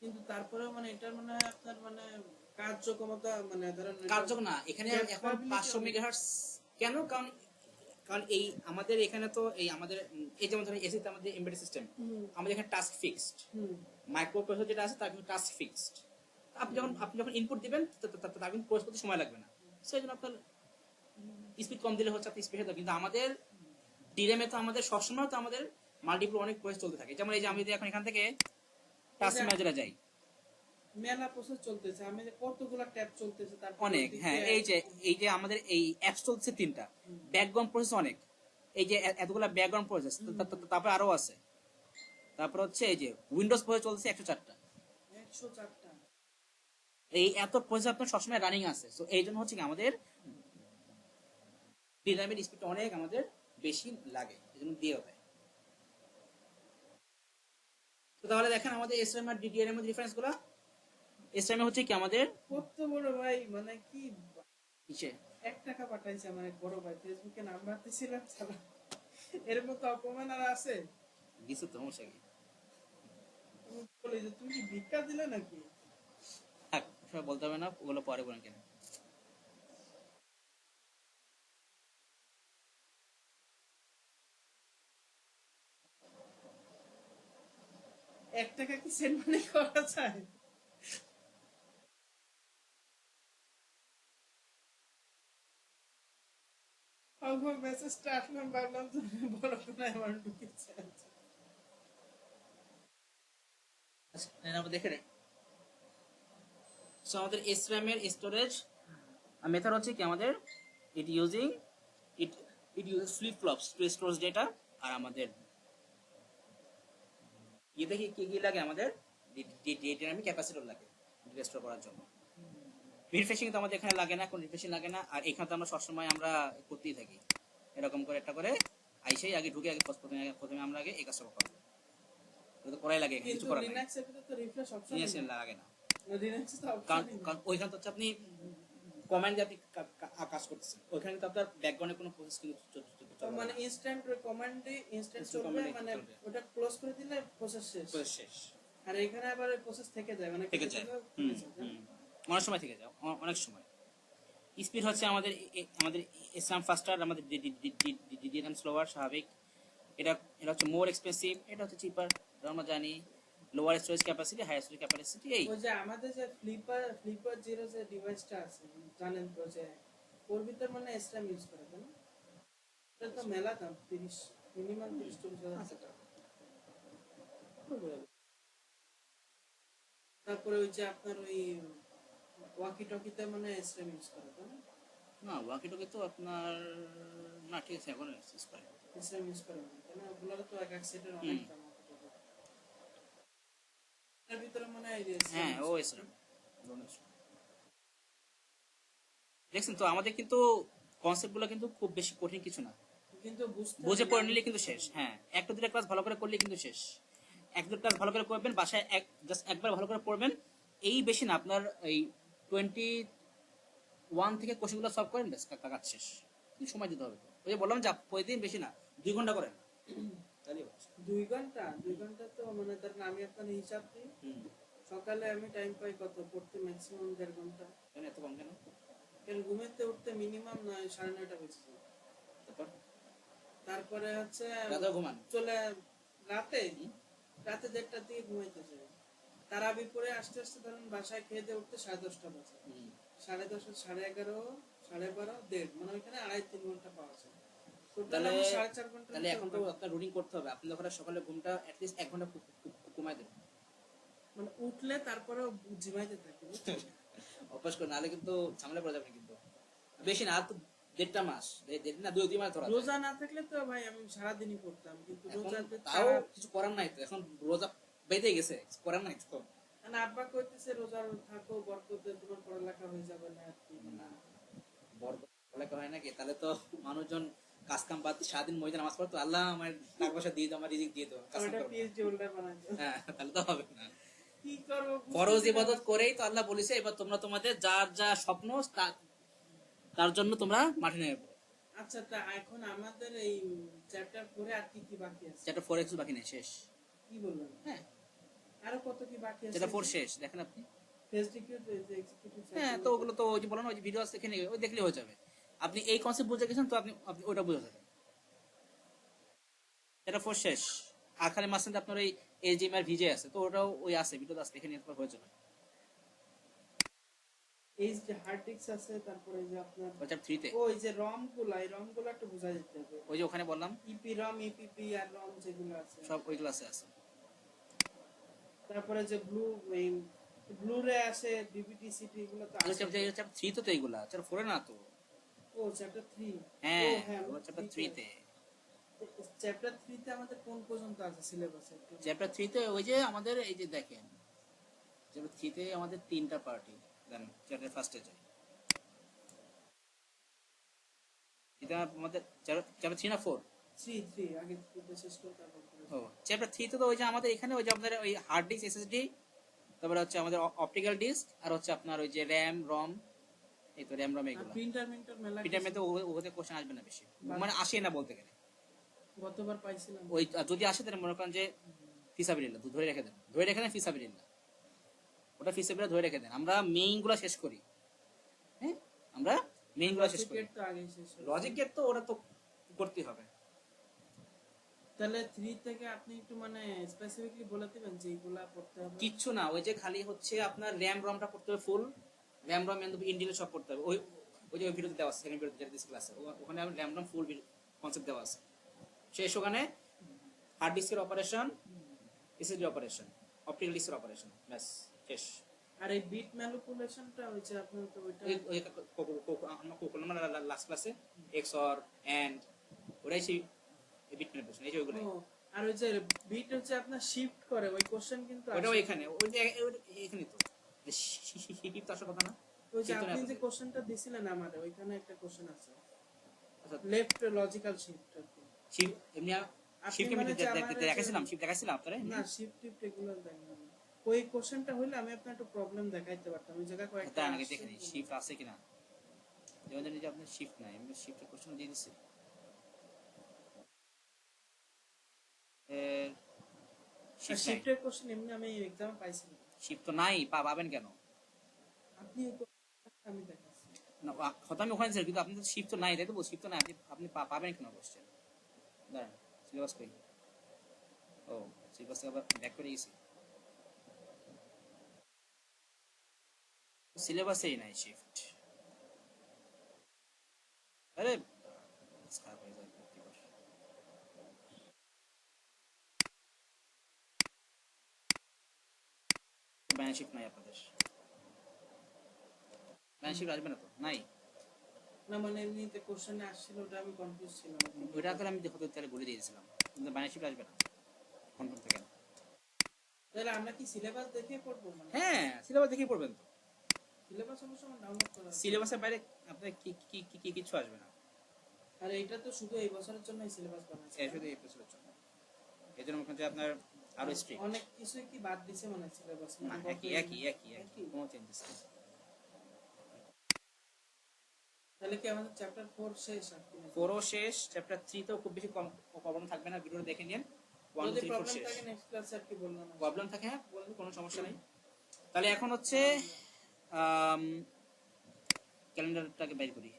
কিন্তু তারপরেও মানে এটার মানে আপনার মানে কার্যক্ষমতা মানে ধরেন কার্যকর না এখানে এখন 500 মেগাহার্টজ কেন কারণ কারণ এই আমাদের এখানে তো এই আমাদের এই যেমন ধরেন এসিতে আমাদের এমবেডেড সিস্টেম আমাদের এখানে টাস্ক ফিক্সড মাইক্রো প্রসেসর যেটা আছে তার কিন্তু টাস্ক ফিক্সড আপনি যখন ইনপুট দিবেন তার কিন্তু প্রসেস করতে সময় লাগবে না সেই জন্য আপনার স্পিড কম দিলে হচ্ছে আপনি স্পিড হবে কিন্তু আমাদের ডিরেমে তো আমাদের সবসময় তো আমাদের মাল্টিপল অনেক প্রসেস চলতে থাকে যেমন এই যে আমি যদি এখন এখান থেকে টাস্ক ম্যানেজারে যাই মেলা প্রসেস চলতেছে, আমি যে কতগুলা ট্যাব চলতেছে তার অনেক হ্যাঁ এই যে আমাদের এই অ্যাপস চলছে 3টা ব্যাকগ্রাউন্ড প্রসেস অনেক এই যে এতগুলা ব্যাকগ্রাউন্ড প্রসেস তারপর আরো আছে তারপর হচ্ছে এই যে উইন্ডোজ প্রসেস চলছে 104টা 104টা এই এত প্রসেস আপনার সবসময় রানিং আছে সো এই জন্য হচ্ছে কি আমাদের ডিজাইনের স্পিডটা অনেক আমাদের বেশি লাগে এই জন্য দিয়ে দেয় তো তাহলে দেখেন আমাদের এসএম আর ডিডিআর এর মধ্যে ডিফারেন্স গুলো এসএম হচ্ছে কি আমাদের কত বড় ভাই মানে কি কিসে 1 টাকা পাঠাইছে আমার এক বড় ভাই ফেসবুকে নাম্বার দিছিলাম চালা এর মতো অপমান আর আছে কিছু তো সমস্যা কি বলে যে তুমি কি ভিক্ষা দিলে নাকি? থাক সব বলতে হবে না ওগুলো পরে বলেন কেন 1 টাকা কি সেন্ড মানি করা যায়? আমার মেসেজটা আসলাম ভাবলাম তুমি বড় কোনো অ্যামাউন্ট ঢুকেছে। আমরা দেখে নেই সো আমাদের SRAM এর স্টোরেজ মেথড হচ্ছে কি আমাদের it uses flip flops to store data আর আমাদের ইয়েতে কি কি লাগে আমাদের ডাইনামিক ক্যাপাসিটর লাগে রেস্টোর করার জন্য। রিফ্রেশিং তো আমাদের এখানে লাগে না, কোন রিফ্রেশিং লাগে না। আর এখানে তো আমরা সবসময় আমরা করতেই থাকি এরকম করে একটা করে আইসেই আগে ঢুকে আগে প্রথমে আমরা আগে এই কাজটা করবো, এটা তো করাই লাগে, এখানে কিছু কিন্তু করার নাই। লিনাক্স এর ভিতরে তো রিফ্রেশ অপশন লিনাক্সে লাগে না, লিনাক্সে তো কারণ অপশন কারণ ওইখানে তো হচ্ছে আপনি কমান্ড দিয়ে আপনি কাজ করতেছেন, ওইখানে কিন্তু আপনার ব্যাকগ্রাউন্ডে কোনো প্রসেস কিন্তু চলবে মানে না। ইনস্ট্যান্ট কমান্ডে ইনস্ট্যান্ট Instant চলবে, command এ মানে চলবে। ওটা ক্লোজ করে দিলে প্রসেস শেষ। প্রসেস শেষ আর এখানে আবার ওই প্রসেস থেকে যায়, মানে থেকে যায়। হুম, হুম। অনেক সময় থেকে যায়, অনেক সময়। স্পিড হচ্ছে আমাদের আমাদের ইসলাম ফাস্টার, আমাদের ডিডিএম স্লোয়ার স্বাভাবিক। এটা এটা হচ্ছে মোর এক্সপেন্সিভ, এটা হচ্ছে চিপার, আমরা জানি। Lower storage capacity, high storage capacity এই। ওই যে আমাদের যে ফ্লিপার জিরো যে ডিভাইসটা আছে জানেন তো, যে ওর ভিতর মানে এসরাম ইউজ করে তাই না? এটা তো মেলা দাম, 30 মিনিমাম 30-40 টাকা। তারপরে ওই যে আপনার ওই ওয়াকি টকিতে মানে এসরাম ইউজ করে তাই না? না ওয়াকি টকি তো আপনার না, ঠিক আছে এখন ইউজ করে। এসরাম ইউজ করে না তাই না? ওগুলোর তো এক এক সেটের অনেক দাম। এর ভিতরে মানে এই যে হ্যাঁ ও এসরাম দেখছেন তো। আমাদের কিন্তু কনসেপ্টগুলো কিন্তু খুব বেশি কঠিন কিছু না, কিন্তু বুঝে পড়ে নিলে কিন্তু শেষ। হ্যাঁ, একটা দুটো ক্লাস ভালো করে করলে কিন্তু শেষ। এক দুটো ক্লাস ভালো করে করবেন, বাসায় জাস্ট একবার ভালো করে পড়বেন, এই বেশি না, আপনার এই 21 থেকে কোশ্চেনগুলো সলভ করেন, ব্যাস কাজ শেষ। কিন্তু সময় দিতে হবে তো, ওই যে বললাম যে প্রতিদিন বেশি না, 2 ঘন্টা করেন তাহলেই হচ্ছে। 2 ঘন্টা তো মানে ধরেন আমি আপনার হিসাব দিই, হুম, সকালে আমি টাইম পাই কত পড়তে, ম্যাক্সিমাম 1.5 ঘন্টা। কেন এত কম কেন? এর ঘুমেতে উঠতে মিনিমাম 9:30 বেজে যায়। তারপর তারপরে হচ্ছে রাতেও ঘুমান? চলে রাতে হুম, রাতে 1:30টার দিকে ঘুমাইতে যাই। তারাবি পরে আস্তে আস্তে ধরেন বাসায় খেয়ে দিয়ে উঠতে 10:30 বাজে। হুম। 10:30, 11:30, 12:30, 1:30, মানে ওইখানে 2.5-3 ঘন্টা পাওয়া যায়। টোটাল তাহলে আমি 4.5 ঘন্টা। তাহলে এখন তো আপনার রুটিন করতে হবে, আপনি যখন সকালে ঘুমটা অ্যাটলিস্ট 1 ঘন্টা কমায় দেবেন। মানে উঠলে তারপরে জিমাইতে থাকি বুঝছেন? অভ্যাস করে, নাহলে কিন্তু ঝামেলা পড়ে যাবে কিন্তু। বেশি না, আর তো 1.5 মাস, দেড় না 2-3 মাস ধরা যায়। রোজা না থাকলে তো ভাই আমি সারাদিনই পড়তাম, কিন্তু এখন রোজাতে তাও কিছু করার নাই তো, এখন রোজা বেঁধে গেছে, কিছু করার নাই তো। মানে আব্বা কইতেছে রোজা থাকো, বরকতে তোমার পড়ালেখা হয়ে যাবে না আর কি। না, বড় লেখা হয় নাকি? তাহলে তো মানুষজন কাজ কাম বাদ দিয়ে সারাদিন মসজিদে নামাজ পড়তো, আল্লাহ আমার টাকা পয়সা দিয়ে দাও, আমার রিজিক দিয়ে দাও, কাজ কাম ওটা করবো না। পিএইচডি হোল্ডার বানাই দাও। হ্যাঁ, তাহলে তো হবে না। কি করবো ফরজ ইবাদত করেই তো আল্লাহ বলেছে, এবার তোমরা তোমাদের যার যা স্বপ্ন তার জন্য তোমরা মাঠে নেমে পড়ো। আচ্ছা, তা এখন আমাদের এই চ্যাপ্টার পরে আর কি কি বাকি আছে? যেটা 4 বাকি নেই, শেষ। কি বললেন? হ্যাঁ, আরো কত কি বাকি আছে? যেটা 4 শেষ, দেখেন আপনি। ফেসডিকিউ যে এক্সিকিউটিভ হ্যাঁ, তো ওগুলো তো ওই যে বলেন, ওই যে ভিডিও আছে এখানে, ওই দেখলে হয়ে যাবে। আপনি এই কনসেপ্ট বুঝে গেছেন তো, আপনি আপনি ওটা বুঝে যাবেন। এটা 4 শেষ। আর খালি মাঝখানে আপনার ওই এজিএম আর ভিজে আছে, তো ওটাও ওই আছে, ভিডিও আছে এখানে, এরপর হয়ে যাবে। এই যে হার্ড ডিস্ক আছে, তারপরে যে আপনার ওই চ্যাপ্টার 3 তে ওই যে রম গুলা, এই রম গুলা একটু বোঝা যেতে হবে। ওই যে ওখানে বললাম ইপি রম, ইপিপি আর রম যেগুলো আছে সব ওই ক্লাসে আছে। তারপরে যে ব্লু রে আছে, ডিভিডি সিটি, এগুলো তো আছে। চ্যাপ্টার 3 তো এইগুলা, চ্যাপ্টার 4 না তো। ও চ্যাপ্টার 3। হ্যাঁ, ও চ্যাপ্টার 3 তে। চ্যাপ্টার 3 তে আমাদের কোন পর্যন্ত আছে সিলেবাসে? চ্যাপ্টার 3 তে ওই যে আমাদের এই যে দেখেন, চ্যাপ্টার 3 তে আমাদের 3টা পার্টি। দেন চ্যাপ্টার ফার্স্টে যাই। এটা আমাদের চ্যাপ্টার 3 না 4? 3 আগে থেকে শেষ করে তারপর ও, চ্যাপ্টার 3 তে তো ওই যে আমাদের এখানে ওই যে আপনাদের ওই হার্ড ডিস্ক, এসএসডি, তারপরে হচ্ছে আমাদের অপটিক্যাল ডিস্ক, আর হচ্ছে আপনার ওই যে র‍্যাম, রম, এই তো র‍্যাম, রম এগুলো। প্রিন্টার মেলা পিটার মধ্যে ওতে কোশ্চেন আসবে না বেশি, মানে আসে না বলতে গেলে। গতবার পাইছিলাম। ওই যদি আসে তাহলে মনে করেন যে ফিসাবিলিল্লাহ ধরে রেখে দেন, ধরে রেখে দেন ফিসাবিলিল্লাহ, ওটা ফিসাবিলিল্লাহ ধরে রেখে দেন। আমরা মেইন গুলা শেষ করি। হ্যাঁ, আমরা মেইন গুলা শেষ করি। গেট তো আগে শেষ হয়েছে। লজিক গেট তো ওটা তো করতেই হবে। তাহলে 3 থেকে আপনি একটু মানে স্পেসিফিকলি বলে দিবেন যে এইগুলা পড়তে হবে। কিচ্ছু না, ওই যে খালি হচ্ছে আপনার র‍্যাম, রমটা পড়তে হবে ফুল, র‍্যাম, রম এন্ড ইন্ডিল সব পড়তে হবে। ওই ওই যে ওই ভিডিওতে দেওয়া আছে, সেকেন্ড ভিডিওতে যেটা দিস ক্লাসে, ওখানে আমি র‍্যাম, রম ফুল কনসেপ্ট দেওয়া আছে। শেষ ওখানে হার্ড ডিস্কের অপারেশন, এসএসডি অপারেশন, অপটিক্যাল ডিস্কের অপারেশন, ব্যাস শেষ। আর এই বিট ম্যানিপুলেশনটা হচ্ছে আপনার তো ওইটা ওই ওই আমরা করলাম লাস্ট ক্লাসে, এক্সঅর এন্ড, ওটাই সেই বিট ম্যানিপুলেশন, এই যে ওইগুলো। ও, আর ওই যে বিট হচ্ছে আপনার শিফট করে ওই কোশ্চেন কিন্তু ওটাও আসে। এখানে এখানে তো শিফট আসার কথা না? ওই যে শিফট তো না আপনি যে আপনাদের। কোশ্চেনটা দিছিলেন আমারে ওইখানে একটা কোশ্চেন আছে আচ্ছা, লেফট লজিক্যাল শিফট আর কি। শিফট এমনি আপনি শিফট মানে যে আমারে যে দেখাইছিলাম, শিফট দেখাইছিলাম আপনারা না শিফট টিফট এগুলো দেখেন না। ওই কোশ্চেনটা হইলে আমি আপনার একটু প্রবলেম দেখাইতে পারতাম ওই জায়গায় কয়েকটা তাই নাকি? আসছে দেখে নিই শিফট আছে কিনা। যেমন জানি যে আপনার শিফট নাই, এমনি শিফটের কোশ্চেন দিয়ে দিচ্ছে। শিফট নাই, শিফটের কোশ্চেন এমনি আমি এক্সামে পাইছিলাম। শিফট তো নাই, পাবেন কেন? আপনি ওই কোশ্চেনটা আমি দেখাচ্ছি। না কথা আমি ওখানে ছিল, কিন্তু আপনি তো শিফট তো নাই, তাই তো শিফট তো নাই, আপনি আপনি পাবেন কেন কোশ্চেন? দাঁড়ান, সিলেবাস কই? ও, সিলেবাস আবার ব্যাক করে গেছি, সিলেবাসেই নাই শিফট। আরে খারাপ হয়ে যায় বিরক্তিকর। ব্যান শিফট নাই আপনাদের, ব্যান শিফট আসবে না তো, নাই। না মানে এমনিতে কোশ্চেনে আসছিল ওটা আমি কনফিউজ ছিলাম। ওইটা তাহলে আমি হতে তাহলে বলে দিয়েছিলাম, কিন্তু ব্যান শিফট আসবে না, কনফার্ম থাকে না। তাহলে আমরা কি সিলেবাস দেখে পড়বো মানে? হ্যাঁ, সিলেবাস দেখেই পড়বেন তো। সিলেবাস অবশ্য আমার ডাউনলোড করা আছে। সিলেবাসের বাইরে আপনার কি কি কি কি কিছু আসবে না। আর এইটা তো শুধু এই বছরের জন্যই সিলেবাস বানাইছে। এই শুধু এই পেছনের জন্য, এই জন্য মনে হচ্ছে আপনার আরো স্ট্রিক্ট। অনেক কিছুই কি বাদ দিছে মানে সিলেবাস না, মানে একই একই একই একই, কোনো চেঞ্জেস নেই। তাহলে কি আমাদের চ্যাপ্টার 4 শেষ আর কি? 4ও শেষ, চ্যাপ্টার 3 তেও খুব বেশি কম প্রবলেম থাকবে না, ভিডিওটা দেখে নিন। 1 যদি 3 4 প্রবলেম শেষ। থাকে নেক্সট ক্লাসে আর কি বললাম। প্রবলেম থাকে হ্যাঁ বলুন, কোনো সমস্যা নেই। তাহলে এখন হচ্ছে ক্যালেন্ডারটাকে বের করি।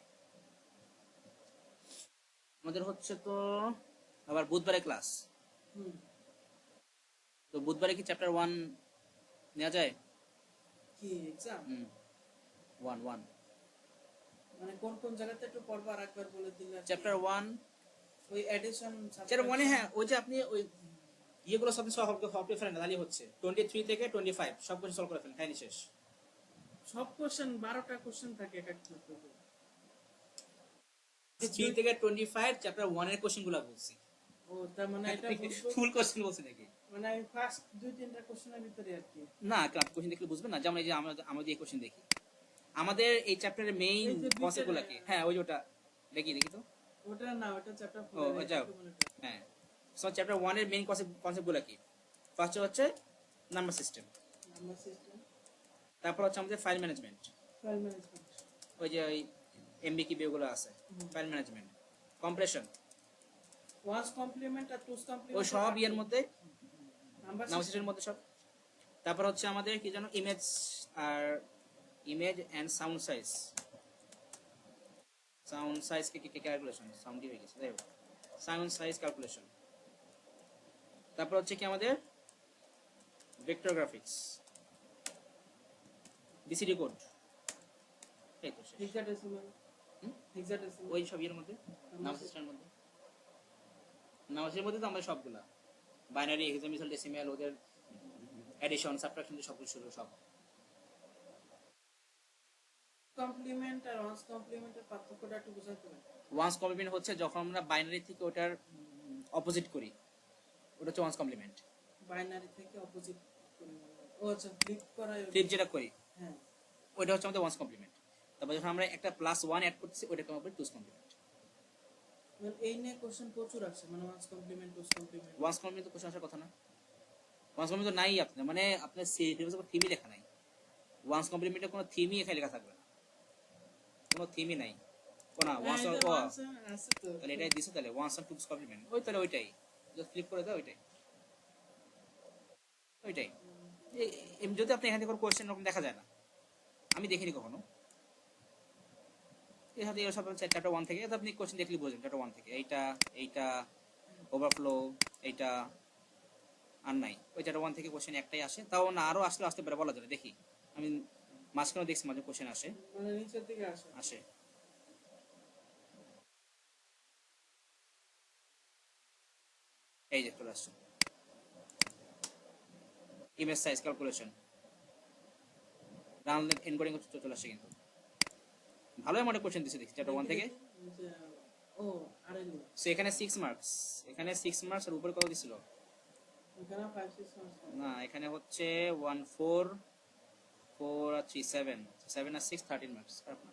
আমাদের হচ্ছে তো আবার বুধবারে ক্লাস, হুম। তো বুধবারে কি চ্যাপ্টার 1 নেওয়া যায়? কি এক্সাম? 1 1 মানে কোন কোন জায়গাতে একটু পড়বো আর একবার বলে দিলে। চ্যাপ্টার 1, ওই এডিশন চ্যাপ্টার 1 হ্যাঁ ওই যে আপনি ওই ইয়েগুলো সব সলভ করে ফেলেন, তাহলে হচ্ছে 23 থেকে 25 সব কিছু সলভ করে ফেলেন, কাহিনী শেষ। সব কোশ্চেন 12টা কোশ্চেন থাকে এক একটা করে। 3 থেকে 25 চ্যাপ্টার 1 এর কোশ্চেনগুলো বলছি। ও তার মানে এটা বুঝবো ফুল কোশ্চেন বলছি নাকি? মানে আমি ফার্স্ট 2-3টা কোশ্চেনের ভিতরে আর কি। না, ক্লাস কোশ্চেন দেখলে বুঝবেন না, যেমন এই যে আমরা এই কোশ্চেন দেখি, আমাদের এই চ্যাপ্টারের মেইন এই যে কনসেপ্টগুলো কি? হ্যাঁ ওই যে ওটা দেখি তো। ওটা না ওটা চ্যাপ্টার ও 4 এর যাও, হ্যাঁ। সো চ্যাপ্টার 1 এর মেইন কনসেপ্টগুলো কি? ফার্স্ট হচ্ছে নাম্বার সিস্টেম, নাম্বার সিস্টেম, তারপর হচ্ছে আমাদের ফাইল ম্যানেজমেন্ট, ফাইল ম্যানেজমেন্ট, ওই যে ওই এমবি কি বিগুলো আছে, file management, compression, one's complement আর টুস কমপ্লিমেন্ট ওই সব ইয়ের মধ্যে, নাম্বার নাম্বার সিস্টেমের মধ্যে সব। তারপর হচ্ছে আমাদের কি জানো, ইমেজ আর image and sound size, sound size কি ক্যালকুলেশন, সাউন্ড হয়ে গেছে তাই সাউন্ড সাইজ ক্যালকুলেশন। তারপর হচ্ছে কি আমাদের ভেক্টর গ্রাফিক্স, বিসিডি কোড, এই তো শেষ। হেক্সাডেসিমাল, হেক্সাডেসিমাল ওই সব ইয়ের মধ্যে, নাম্বার সিস্টেমের মধ্যে, নাম্বার সিস্টেমের মধ্যে তো আমরা সবগুলা বাইনারি, হেক্সাডেসিমাল, ডেসিমাল, ওদের এডিশন সাবট্রাকশন সব কিছু সব। কমপ্লিমেন্ট আর ওয়ান্স কমপ্লিমেন্টের পার্থক্যটা একটু বোঝাতে পারেন? ওয়ান্স কমপ্লিমেন্ট হচ্ছে যখন আমরা বাইনারি থেকে ওটার অপোজিট করি, ওটা হচ্ছে ওয়ান্স কমপ্লিমেন্ট। বাইনারি থেকে অপোজিট করে ও আচ্ছা ফ্লিপ করা, ফ্লিপ যেটা করি হ্যাঁ ওইটা হচ্ছে আমাদের ওয়ান্স কমপ্লিমেন্ট। তারপর যখন আমরা একটা +1 অ্যাড করতেছি ওইটাকে আমরা টুস কমপ্লিমেন্ট। মানে এই নিয়ে কোশ্চেন প্রচুর আছে মানে one's complement two's complement. One's complement তো কোশ্চেন আসার কথা না, ওয়ান্স কমপ্লিমেন্ট তো নাই আপনার, মানে আপনার সিলেবাসে কোনো থিমই লেখা নাই। ওয়ান্স কমপ্লিমেন্টের কোনো থিমই এখানে লেখা থাকবে না, কোনো থিমই নাই। কোন ওয়ান্স আছে তো তাহলে এটাই দিছে, তাহলে ওয়ান্স আর টুস কমপ্লিমেন্ট ওই, তাহলে ওইটাই জাস্ট ক্লিক করে দাও, ওইটাই ওইটাই। যদি আপনি এখান থেকে কোনো কোশ্চেন এরকম দেখা যায় না, আমি দেখিনি কখনো। এর সাথে সব চ্যাপ্টার 1 থেকে আপনি কোশ্চেন দেখলে বুঝবেন, চ্যাপ্টার 1 থেকে এইটা এইটা ওভারফ্লো এইটা আর নাই। ওই চ্যাপ্টার 1 থেকে কোশ্চেন একটাই আসে, তাও না আরো আসতে পারে বলা যায়, দেখি আমি মাঝখানে দেখছি মাঝে কোশ্চেন আসে মানে নিচের দিকে আসে আসে। এই যে চলে আসছে ইমেজ সাইজ ক্যালকুলেশন, রানলেট এনকোডিং চলে আসছে, কিন্তু ভালো অ্যামাউন্টে কোশ্চেন দিছে দেখছি চ্যাপ্টার 1 থেকে। ও আড়াইলি সো এখানে 6 মার্কস, এখানে 6 মার্কস আর উপরে কত দিছিল? এখানে 5-6 মার্কস না, এখানে হচ্ছে 1 4 4 আর 3 7, 7 আর 6 13 মার্কস। খারাপ না।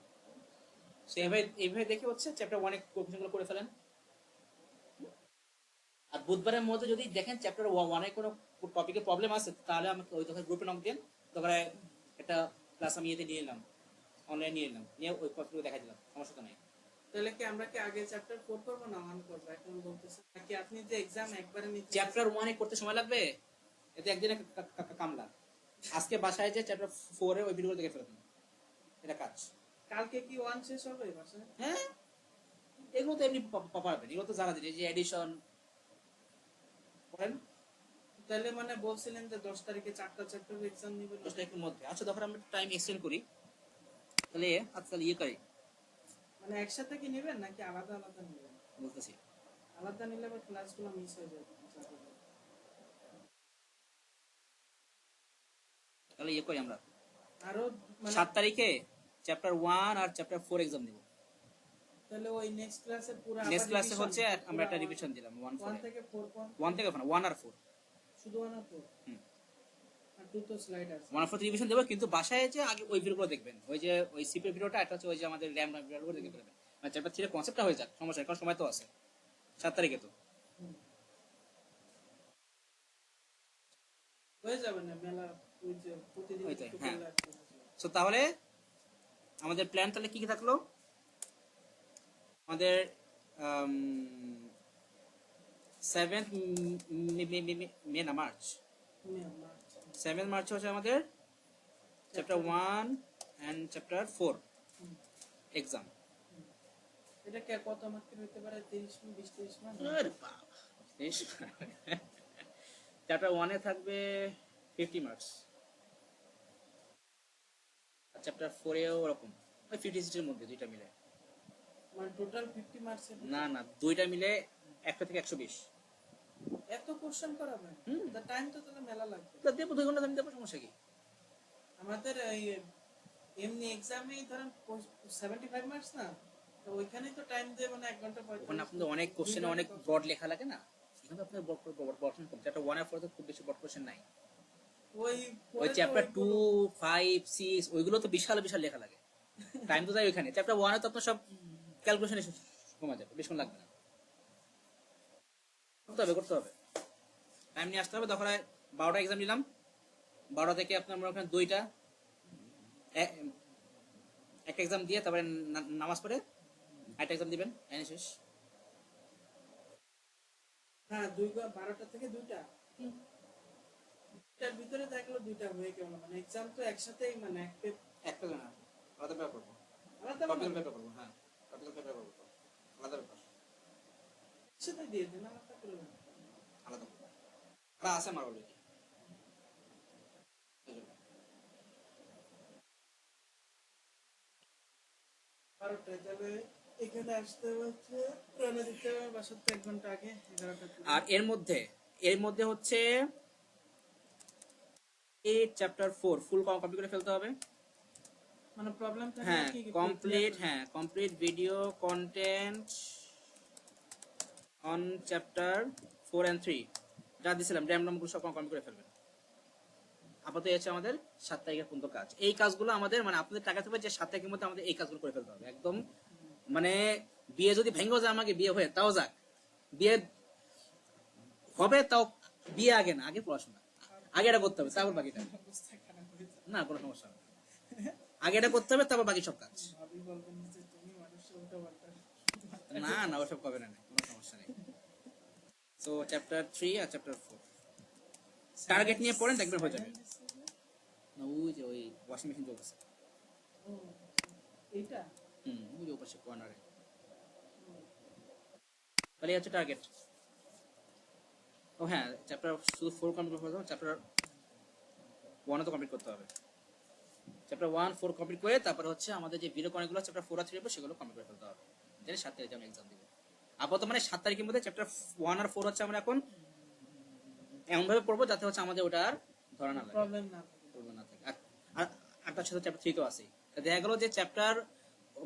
সো এইভাবে দেখে হচ্ছে চ্যাপ্টার 1 এর কোশ্চেনগুলো করে ফেলেন। আর বুধবারের মধ্যে যদি দেখেন চ্যাপ্টার 1 এ কোনো টপিকে প্রবলেম আছে, তাহলে আমাকে ওই তখন গ্রুপে নক দেন, তারপরে একটা ক্লাস আমি এতে নিয়ে এলাম, অনলাইন নিয়ে এলাম, নিয়ে ওই কথাগুলো দেখাই দিলাম, সমস্যা তো নাই। তাহলে কি আমরা কি আগে চ্যাপ্টার 4 করব না 1 করব এখন বলতেছেন, নাকি আপনি যে এক্সাম একবারে নিতে চ্যাপ্টার 1 এ করতে সময় লাগবে, এতে একদিনে কামলা। আজকে বাসায় যে চ্যাপ্টার 4 এ ওই ভিডিওগুলো দেখে ফেলবেন, এটা কাজ। কালকে কি 1 শেষ হবে বাসায়? হ্যাঁ, এগুলো তো এমনি পারবেন, এগুলো তো জানা দিন, এই যে এডিশন করেন তাহলে মানে বলছিলেন যে 10 তারিখে 4টা চ্যাপ্টার এক্সাম নিবেন। 10 তারিখের মধ্যে। আচ্ছা, তখন আমরা টাইম এক্সটেন্ড করি, তাহলে আজকাল ইয়ে করি, মানে একসাথে কি নেবেন নাকি আলাদা আলাদা নেবেন? বলতেছি আলাদা নিলে আবার ক্লাসগুলো মিস হয়ে যাবে। তাহলে ইয়ে করি আমরা, আরো মানে 7 তারিখে চ্যাপ্টার 1 আর চ্যাপ্টার 4 এক্সাম দিব। তাহলে ওই নেক্সট ক্লাসে পুরো নেক্সট ক্লাসে হচ্ছে আমরা একটা রিভিশন দিলাম 1 4 1 থেকে 4 কোন 1 থেকে 1 আর 4, শুধু 1 আর 4 হুম, আর 2 তো স্লাইড আছে। 1 আর 4 রিভিশন দেব, কিন্তু বাসায় যে আগে ওই ভিডিওগুলো দেখবেন, ওই যে ওই সিপি ভিডিওটা, একটা হচ্ছে ওই যে আমাদের র্যাম ভিডিওগুলো দেখে ফেলবেন, মানে চ্যাপ্টার 3 এর কনসেপ্টটা হয়ে যাক, সমস্যা নেই, কারণ সময় তো আছে 7 তারিখে তো। হুম। হয়ে যাবে না মেলা, ওই যে প্রতিদিন ওইটাই, একটু হ্যাঁ। করলে আর কি হয়ে যাবে। সো তাহলে আমাদের প্ল্যান তাহলে কি কি থাকলো? আমাদের 7th মে না মার্চ, মার্চ। 7th মার্চ হচ্ছে আমাদের চ্যাপ্টার 1 এন্ড চ্যাপ্টার 4 হুম। এক্সাম। এটা কে কত মার্কের হতে পারে? 30 মিনিট 20-30 মিনিট। আরে বাবা, চ্যাপ্টার 1 এ থাকবে 50 মার্কস, আর চ্যাপ্টার 4 এও ওরকম ওই 50-60 এর মধ্যে, দুইটা মিলে। মানে টোটাল 50 মার্কসের না না, দুইটা মিলে 1 থেকে 120। এত কোশ্চেন করাবেন? হুম। দা টাইম তো তাহলে মেলা লাগবে। তা দেবো 2 ঘন্টা, আমি দেবো, সমস্যা কি? আমাদের এই এমনি এক্সামে ধরেন 75 মার্কস না, তো ওইখানেই তো টাইম দিয়ে মানে 1 ঘন্টা 45 ওখানে আপনাদের অনেক কোশ্চেনে অনেক ব্রড লেখা লাগে না, এখানে তো আপনাদের বড় কোশ্চেন কম। চ্যাপ্টার 1 আর 4 তো খুব বেশি ব্রড কোশ্চেন নাই। ওই ওই চ্যাপ্টার 2 5 6 ওইগুলো তো বিশাল বিশাল লেখা লাগে, টাইম তো যায় ওইখানে। চ্যাপ্টার 1 এ তো আপনার সব ক্যালকুলেশন এসে কমা যাবে, বেশিক্ষণ লাগবে না। করতে হবে টাইম নিয়ে আসতে হবে। তখন 12টা এক্সাম নিলাম, 12টা থেকে আপনার মনে করেন দুইটা একটা এক্সাম দিয়ে তারপরে নামাজ পড়ে একটা এক্সাম দিবেন, এনে শেষ। হ্যাঁ 12টা থেকে 2টা, তার ভিতরে দেখলো 2টা হয়ে গেল, মানে এক্সাম তো একসাথেই মানে একটা না, আলাদা পেপার করবো, আলাদা টপিক্যাল পেপার করবো, হ্যাঁ টপিক্যাল পেপার করবো, আলাদা পেপার, একসাথে দিয়ে দেন, আলাদা করে না। আলাদা পেপার আর আছে আমার অলরেডি। 12টায় তাহলে এখানে আসতে হচ্ছে, রওনা দিতে হবে বাসার তো 1 ঘন্টা আগে, 11টা। আর এর মধ্যে হচ্ছে এই চ্যাপ্টার 4 ফুল কমপ্লিট করে ফেলতে হবে। মানে প্রবলেম থাকে হ্যাঁ কি কমপ্লিট, হ্যাঁ complete video content on chapter 4 and 3 যা দিয়েছিলাম র্যান্ডম গুলো সব কমপ্লিট করে ফেলবেন। আপাতত হচ্ছে আমাদের 7 তারিখের পর্যন্ত কাজ। এই কাজগুলো আমাদের মানে আপনাদের টাকা থাকবে যে 7 তারিখের মধ্যে আমাদের এই কাজগুলো করে ফেলতে হবে একদম। মানে বিয়ে যদি ভেঙেও যায়, আমাকে বিয়ে হয়ে তাও যাক, বিয়ে হবে তাও, বিয়ে আগে না, আগে পড়াশোনা, আগে এটা করতে হবে তারপর বাকিটা। অবস্থা খারাপ হয়ে যায়। না কোনো সমস্যা নেই, আগে এটা করতে হবে তারপর বাকি সব কাজ। ভাবি বলবেন যে তুমি মানুষের উল্টো পাল্টা। না না ওসব হবে না, কোনো সমস্যা নেই। সো চ্যাপ্টার 3 আর চ্যাপ্টার 4 টার্গেট নিয়ে পড়েন, দেখবেন হয়ে যাবে। না ওই যে ওই ওয়াশিং মেশিন চলতেছে, ও, এইটা ওই যে ওপাশে কর্নারে, তাহলে হচ্ছে টার্গেট। ও হ্যাঁ, চ্যাপ্টার শুধু 4 কমপ্লিট করতে হবে, চ্যাপ্টার 1 তো কমপ্লিট করতে হবে। চ্যাপ্টার 1 4 কমপ্লিট করে তারপর হচ্ছে আমাদের যে ভিডিও কয়েকগুলো চ্যাপ্টার 4 আর 3 সেগুলো কমপ্লিট করে ফেলতে হবে, যেন 7 তারিখে আমরা এক্সাম দিব। আপাতত মানে 7 তারিখের মধ্যে চ্যাপ্টার 1 আর 4 হচ্ছে আমরা এখন এমন ভাবে পড়বো যাতে হচ্ছে আমাদের ওটা আর ধরা না লাগে, প্রবলেম না থাকে। প্রবলেম না থাকে। আর একটা সাথে চ্যাপ্টার 3 তো আছে, দেখা গেল যে চ্যাপ্টার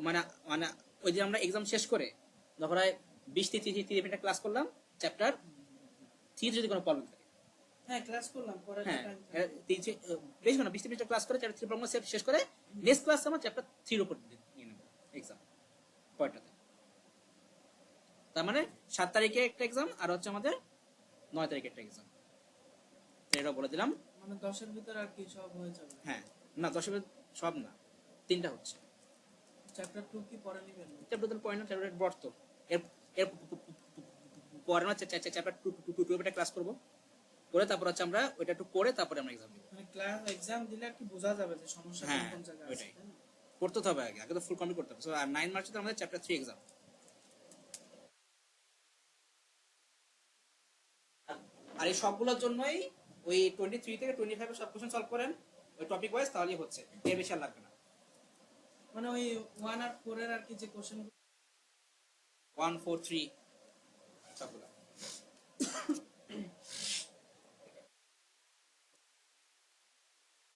মানে মানে ওই যে আমরা এক্সাম শেষ করে ধরো 20-30 মিনিট ক্লাস করলাম, চ্যাপ্টার 3 যদি কোনো প্রবলেম থাকে, হ্যাঁ ক্লাস করলাম, পরে হ্যাঁ টাইম বেশি না 20 মিনিট ক্লাস করে চ্যাপ্টার 3 প্রবলেম শেষ করে নেক্সট ক্লাস আমার চ্যাপ্টার 3 উপর নিয়ে নেব এক্সাম পরেরটাতে। তার মানে 7 তারিখে একটা এক্সাম আর হচ্ছে আমাদের 9 তারিখে একটা এক্সাম, এটা বলে দিলাম। মানে 10-এর ভিতরে আর কি সব হয়ে যাবে? হ্যাঁ না 10 সব না, 3টা হচ্ছে। চ্যাপ্টার 2 কি পরে নেবেন? চ্যাপ্টার পয়েন্ট না, চ্যাপ্টার বর্ত এর এর পরে আমরা চ্যাপ্টার 2 একটা ক্লাস করব, করে তারপর হচ্ছে আমরা ওইটা একটু পড়ে তারপরে আমরা এক্সাম দেব। মানে ক্লাস এক্সাম দিলে আর কি বোঝা যাবে যে সমস্যা কোন হ্যাঁ কোন জায়গায় আছে, ওইটাই তাই না? পড়তে তো হবে, আগে আগে তো ফুল কমপ্লিট করতে হবে। সো আর 9 মার্চে তো আমাদের চ্যাপ্টার 3 এক্সাম। আর এই সবগুলোর জন্যই ওই 23 থেকে 25 এর সব কোশ্চেন সলভ করেন ওই টপিক ওয়াইজ, তাহলেই হচ্ছে, এর বেশি আর লাগবে না। মানে ওই 1 আর 4 এর আর কি যে কোশ্চেন 1 4 3 সবগুলো।